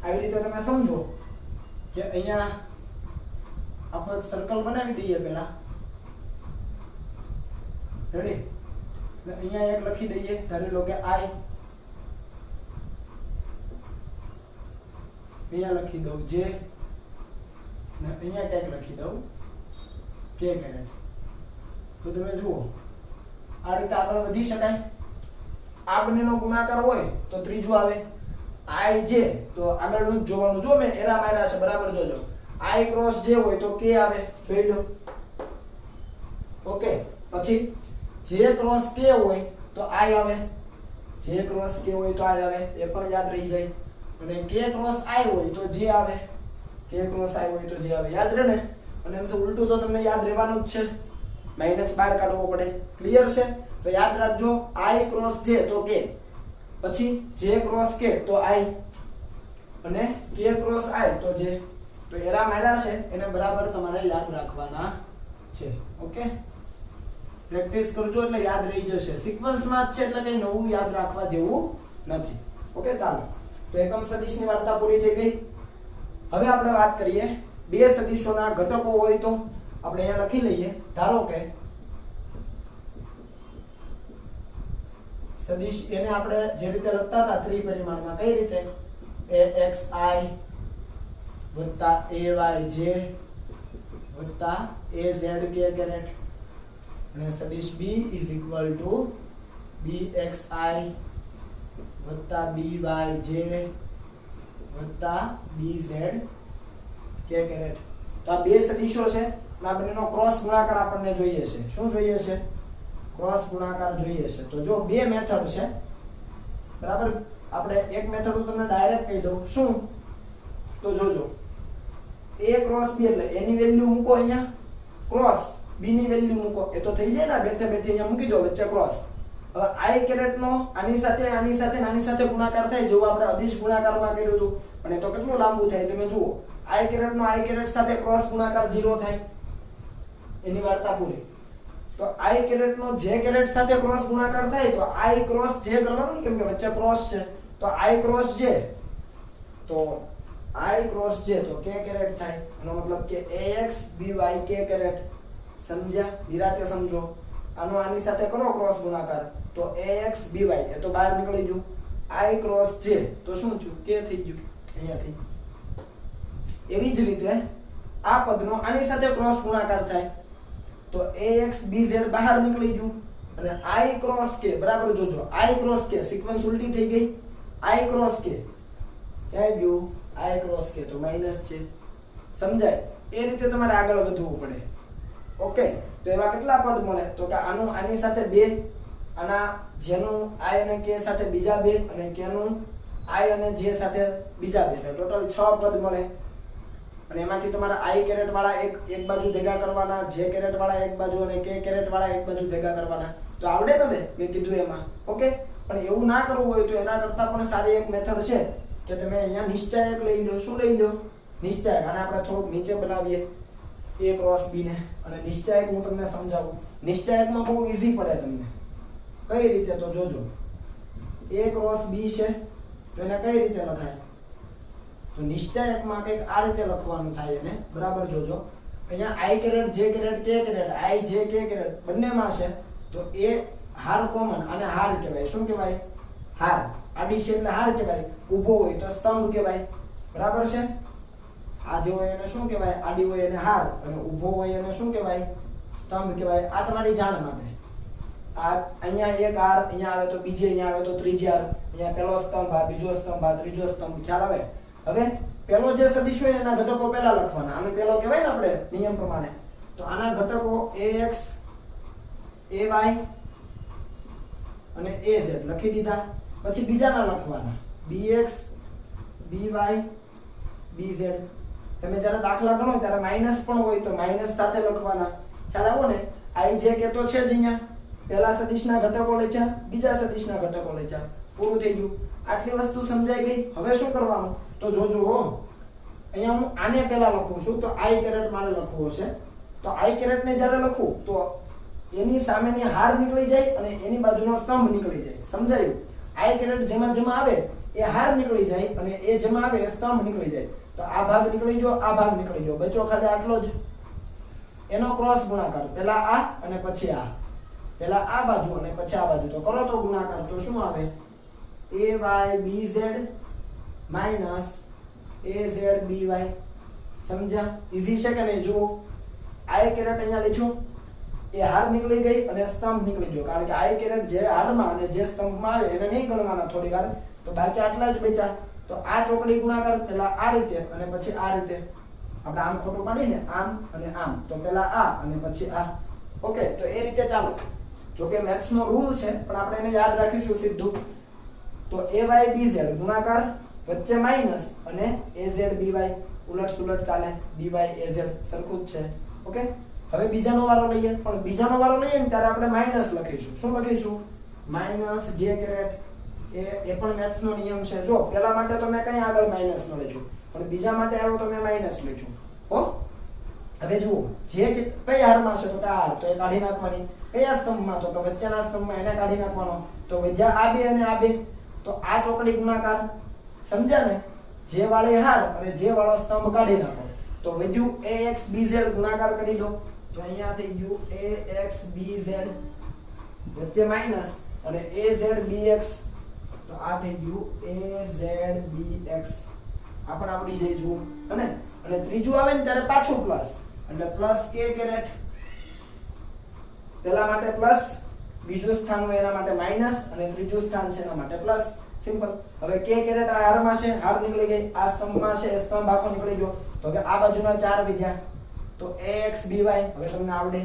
આવી રીતે તમે સમજો કે અહીંયા આખો એક સર્કલ બનાવી દઈએ પહેલા. રેડી? એટલે અહીંયા એક લખી દઈએ, ધારી લો કે i. અહીંયા લખી દઉં j ને અહીંયા કંઈક લખી દઉં k કેરેટ. તો તમે જુઓ આ રીતે આગળ વધી શકાય. આ બંનેનો ગુણાકાર હોય તો ત્રીજું આવે i j. તો આગળનું જ જોવાનું. જો મેં એરા માર્યા છે, બરાબર જોજો. i ક્રોસ j હોય તો k આવે, જોઈ લો. ઓકે, પછી j ક્રોસ k હોય તો i આવે, j ક્રોસ k હોય તો i આવે, એ પણ યાદ રહી જાય. અને k ક્રોસ i હોય તો j આવે, k ક્રોસ i હોય તો j આવે. યાદ રહે ને? અને એમ તો ઉલટું તો તમને યાદ રહેવાનું જ છે, માઈનસ બહાર કાઢવો પડે. ક્લિયર છે? તો યાદ રાખજો, i ક્રોસ j તો k, પછી j ક્રોસ k તો i અને k ક્રોસ i તો j. તો એરા માર્યા છે એને બરાબર તમારે યાદ રાખવાના છે. ઓકે, પ્રેક્ટિસ કરજો એટલે યાદ રહી જશે. સિક્વન્સમાં જ છે એટલે કંઈ નવું યાદ રાખવા જેવું નથી. ઓકે, ચાલો, તો એકમ સદિશની વાર્તા પૂરી થઈ ગઈ. હવે આપણે વાત કરીએ બે સદિશોના ઘટકો હોય તો આપણે અહીંયા લખી લઈએ. ધારો કે સદિશ એને આપણે જે રીતે લખતા હતા ત્રિપરિમાણમાં, કઈ રીતે? axi વત્તા ayj વત્તા azk કેરેટ. અને સદિશ b is equal two bxi વત્તા byj વત્તા bz k કેરેટ. તો આ બે સદિશો છે, આ બંનેનો ક્રોસ ગુણાકાર આપણને જોઈએ છે. શું જોઈએ છે? ક્રોસ ગુણાકાર જોઈએ છે. તો જો બે મેથડ છે, બરાબર? આપણે એક મેથડ હું તમને ડાયરેક્ટ કહી દઉં. શું? તો જોજો, a ક્રોસ b એટલે a ની વેલ્યુ મૂકો અહીંયા, ક્રોસ b ની વેલ્યુ મૂકો, એ તો થઈ જાય ને. બેઠે બેઠે અહીંયા મૂકી દો વચ્ચે ક્રોસ. હવે i કેરેટ નો આની સાથે આની સાથે આની સાથે ગુણાકાર થાય, જેવું આપણે અદિશ ગુણાકારમાં કર્યું હતું, પણ એ તો કેટલું લાંબુ થાય. તમે જુઓ, i કેરેટ નો i કેરેટ સાથે ક્રોસ ગુણાકાર 0 થાય, એની વાર્તા પૂરી. તો i કેરેટ નો j કેરેટ સાથે ક્રોસ ગુણાકાર થાય તો i ક્રોસ j કરવાનું, કેમ કે વચ્ચે ક્રોસ છે. તો i ક્રોસ j તો i ક્રોસ j તો k કેરેટ થાય. એનો મતલબ કે ax by k કેરેટ. સમજ્યા? નિરાતે સમજો. આનો આની સાથે કરો ક્રોસ ગુણાકાર તો ax by એ તો બહાર નીકળી ગયું. i ક્રોસ j તો શું થયું? k થઈ ગયું અહીંયાથી. એવી જ રીતે આ પદનો આની સાથે ક્રોસ ગુણાકાર થાય તો ax bz બહાર નીકળી ગયું. અને i ક્રોસ k, બરાબર જોજો, i ક્રોસ k સિક્વન્સ ઉલટી થઈ ગઈ. i ક્રોસ k ક્યાં ગયું? i ક્રોસ k તો માઈનસ છે. સમજાય? એ રીતે તમારે આગળ વધવું પડે. ઓકે, તો એવા કેટલા પદ મળે? તો કે આનું આની સાથે 2, આના જેનું i અને k સાથે બીજા 2, અને k નું i અને j સાથે બીજા 2, એટલે ટોટલ 6 પદ મળે. અને એમાંથી તમારા i કેરેટ વાળા એક બાજુ ભેગા કરવાના, j કેરેટ વાળા એક બાજુ અને k કેરેટ વાળા એક બાજુ ભેગા કરવાના. તો આવડે ને મેં કીધું એમાં. ઓકે, પણ એવું ના કરવું હોય તો એના કરતા પણ સારી એક મેથડ છે કે તમે અહીંયા નિશ્ચાયક લઈ લો. શું લઈ લો? નિશ્ચાયક. આને આપણે થોડુંક નીચે બનાવીએ a ક્રોસ b ને, અને નિશ્ચાયક હું તમને સમજાવું. નિશ્ચાયકમાં બહુ ઈઝી પડે તમને. કઈ રીતે તો જોજો. a ક્રોસ b છે તો એને કઈ રીતે લખાય? તો નિશ્ચાયકમાં કંઈક આ રીતે લખવાનું થાય એને. બરાબર જોજો. અહીંયા i caret, j caret, k caret, i j k caret બંનેમાં છે તો એ હાર કોમન, અને હાર કહેવાય. શું કહેવાય? હાર. આડી છે એટલે હાર કહેવાય. ઊભો હોય તો સ્તંભ કહેવાય. બરાબર છે? આ જે હોય એને શું કહેવાય? આડી હોય એને હાર, અને ઊભો હોય એને શું કહેવાય? સ્તંભ કહેવાય. આ તમારી જાણ માટે. આ અહીંયા એક હાર, અહીંયા આવે તો બીજી, અહીંયા આવે તો ત્રીજી હાર, અહીંયા પહેલો સ્તંભ, આ બીજો સ્તંભ, આ ત્રીજો સ્તંભ. ખ્યાલ આવે? હવે પહેલો જે સદિશ હોય એના ઘટકો પહેલા લખવાના. આને પહેલો કહેવાય ને આપણે નિયમ પ્રમાણે. તો આના ઘટકો ax, ay અને az લખી દીધા. પછી બીજાના લખવાના bx, by, bz. તમે જ્યારે દાખલા ગણો ત્યારે માઈનસ પણ હોય તો માઈનસ સાથે લખવાના. ખ્યાલ આવો ને? i j k તો છે જ અહીંયા. પહેલા સદિશના ઘટકો લખ્યા, બીજા સદિશના ઘટકો લખ્યા. પૂરું થઈ ગયું. આટલી વસ્તુ સમજાઈ ગઈ. હવે શું કરવાનું તો જોજો હો. અહીંયા હું આને પહેલા લખું છું તો i કેરેટ મારે લખવો છે. તો i કેરેટ ને જ્યારે લખું તો એની સામેની હાર નીકળી જાય અને એની બાજુનો સ્તંભ નીકળી જાય. સમજાયું? i કેરેટ જેમાં જેમાં આવે એ હાર નીકળી જાય અને એ જેમાં આવે એ સ્તંભ નીકળી જાય. તો આ ભાગ નીકળી ગયો, આ ભાગ નીકળી ગયો. બચ્યો ખાલી આટલો જ. એનો ક્રોસ ગુણાકાર. પહેલા આ અને પછી આ. પહેલા આ બાજુ અને પછી આ બાજુ. તો કરો તો ગુણાકાર. તો શું આવે? ay bz minus az by. સમજ્યા? ઈઝી છે કે નહીં? જુઓ, i કેરેટ અહીંયા લખ્યું, એ હાર નીકળી ગઈ અને સ્તંભ નીકળી ગયો. કારણ કે i કેરેટ જે હારમાં અને જે સ્તંભમાં આવે એને નહીં ગણવાના થોડી વાર. તો બાકી આટલા જ બચ્યા. તો આ ચોકડી ગુણાકાર પહેલા આ રીતે અને પછી આ રીતે. આપણે આમ ખોટું પાડીને આમ અને આમ. તો પહેલા આ અને પછી આ. ઓકે, તો એ રીતે ચાલો. જો કે મેથ્સ નો રૂલ છે પણ આપણે એને યાદ રાખીશું સીધું. તો ay bz ગુણાકાર વચ્ચે માઈનસ અને az by. ઉલટ સુલટ ચાલે. by az સરખું જ છે. ઓકે, હવે બીજાનો વારો લઈએ. પણ બીજાનો વારો લઈએ ને ત્યારે આપણે માઈનસ લખીશું. શું લખીશું? Minus j caret. એ પણ મેથ્સ નો નિયમ છે. જો પહેલા માટે તો મેં કઈ આગળ માઈનસ નો લખ્યું, પણ બીજા માટે આવ્યો તો મેં માઈનસ લખ્યું. હો, હવે જુઓ, જે કઈ હારમાં છે તો કે હાર, તો એ કાઢી નાખવાની. કયા સ્તંભમાં? તો કે વચ્ચેના સ્તંભમાં, એને કાઢી નાખવાનો. તો વધ્યા આ બે અને આ બે. તો આ ચોકડી ગુણાકાર. સમજ્યા ને? જે વાળી હાર અને જે વાળો સ્તંભ કાઢી નાખો. તો વધ્યું ax bz ગુણાકાર કરી દો. તો અહીંયા થઈ ગયું ax bz વચ્ચે માઈનસ અને az bx. તો આ થઈ ગયું az bx. આ પણ આવડી જાય. જુઓ, અને ત્રીજું આવે ને ત્યારે પાછું પ્લસ, એટલે પ્લસ k કેરેટ. પહેલા માટે પ્લસ, બીજું સ્થાન હોય એના માટે માઈનસ, અને ત્રીજું સ્થાન છે એના માટે પ્લસ. સિમ્પલ. હવે k કેરેટ આ હારમાં છે, હાર નીકળી ગઈ. આ સ્તંભમાં છે, સ્તંભ આખો નીકળી ગયો. તો હવે આ બાજુના 4 વધ્યા. તો ax by હવે તમને આવડે.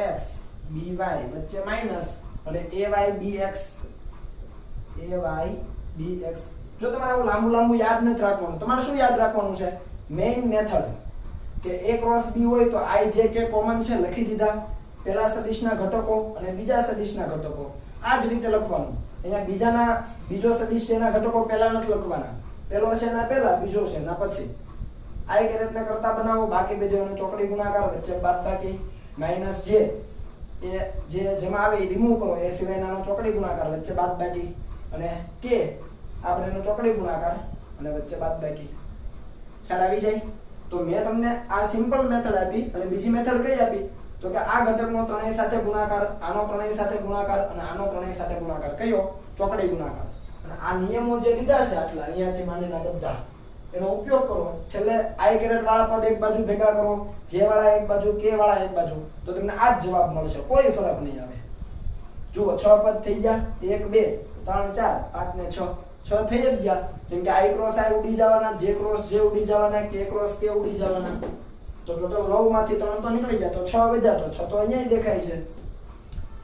ax by વચ્ચે માઈનસ અને ay bx. ay bx. જો તમારે આવું લાંબુ યાદ નથી રાખવાનું, તમારે શું યાદ રાખવાનું છે? Main method. કે a ક્રોસ b હોય તો i j k કોમન છે, લખી દીધા. પહેલા સદિશના ઘટકો અને બીજા સદિશના ઘટકો. આ જ રીતે લખવાનું. અહીંયા બીજો સદિશ છે એના ઘટકો પહેલા નથી લખવાના. પહેલો છે એના પહેલા, બીજો છે એના પછી. i કેરેટ ને કરતા બનાવો, બાકી બેનો ચોકડી ગુણાકાર વચ્ચે બાદબાકી માઈનસ j. એ જે જેમાં આવે એ રિમૂવ કરો. એ સિવાયનાનો ચોકડી ગુણાકાર વચ્ચે બાદબાકી, અને k આપણે એનો ચોકડી ગુણાકાર અને વચ્ચે બાદબાકી. ખ્યાલ આવી જાય? તો મેં તમને આ સિમ્પલ મેથડ આપી, અને બીજી મેથડ કઈ આપી? તો કે આ ઘટકનો ત્રણેય સાથે ગુણાકાર, આનો ત્રણેય સાથે ગુણાકાર અને આનો ત્રણેય સાથે ગુણાકાર. કયો? ચોકડી ગુણાકાર. અને આ નિયમો જે લીધા છે આટલા અહીંયાથી માંડીને બધા, એનો ઉપયોગ કરો. છેલ્લે i કેરેટ વાળા પદ એક બાજુ ભેગા કરો, j વાળા એક બાજુ, k વાળા એક બાજુ. તો તમને આ જ જવાબ મળશે. કોઈ ફરક નહીં આવે. જુઓ, 6 પદ થઈ ગયા. 1 2 3 4 5 ને 6. 6 થઈ જ ગયા. જેમ કે i ક્રોસ i ઉડી જવાના, j ક્રોસ j ઉડી જવાના, k ક્રોસ k ઉડી જવાના. તો ટોટલ 9 માંથી 3 તો નીકળી જાય. તો 6 વધ્યા. તો 6 તો અહીંયા દેખાય છે.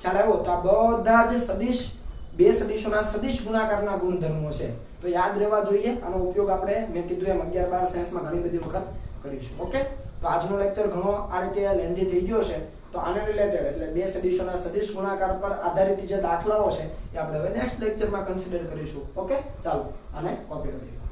ખ્યાલ આવ્યો? તો આ બધા જ સદિશ બે સદિશોના સદિશ ગુણાકારના ગુણધર્મો છે. તો યાદ રહેવા જોઈએ. આનો ઉપયોગ આપણે મેં કીધું એમ 11-12 સાયન્સમાં ઘણી બધી વખત કરીશું. ઓકે, તો આજનો લેક્ચર ઘણો આ રીતે લેન્ધી થઈ ગયો છે. તો આને રિલેટેડ એટલે બે સદિશોના સદિશ ગુણાકાર પર આધારિત જે દાખલાઓ છે એ આપણે હવે નેક્સ્ટ લેક્ચરમાં કન્સિડર કરીશું. ઓકે, ચાલો આને કોપી કરી લો.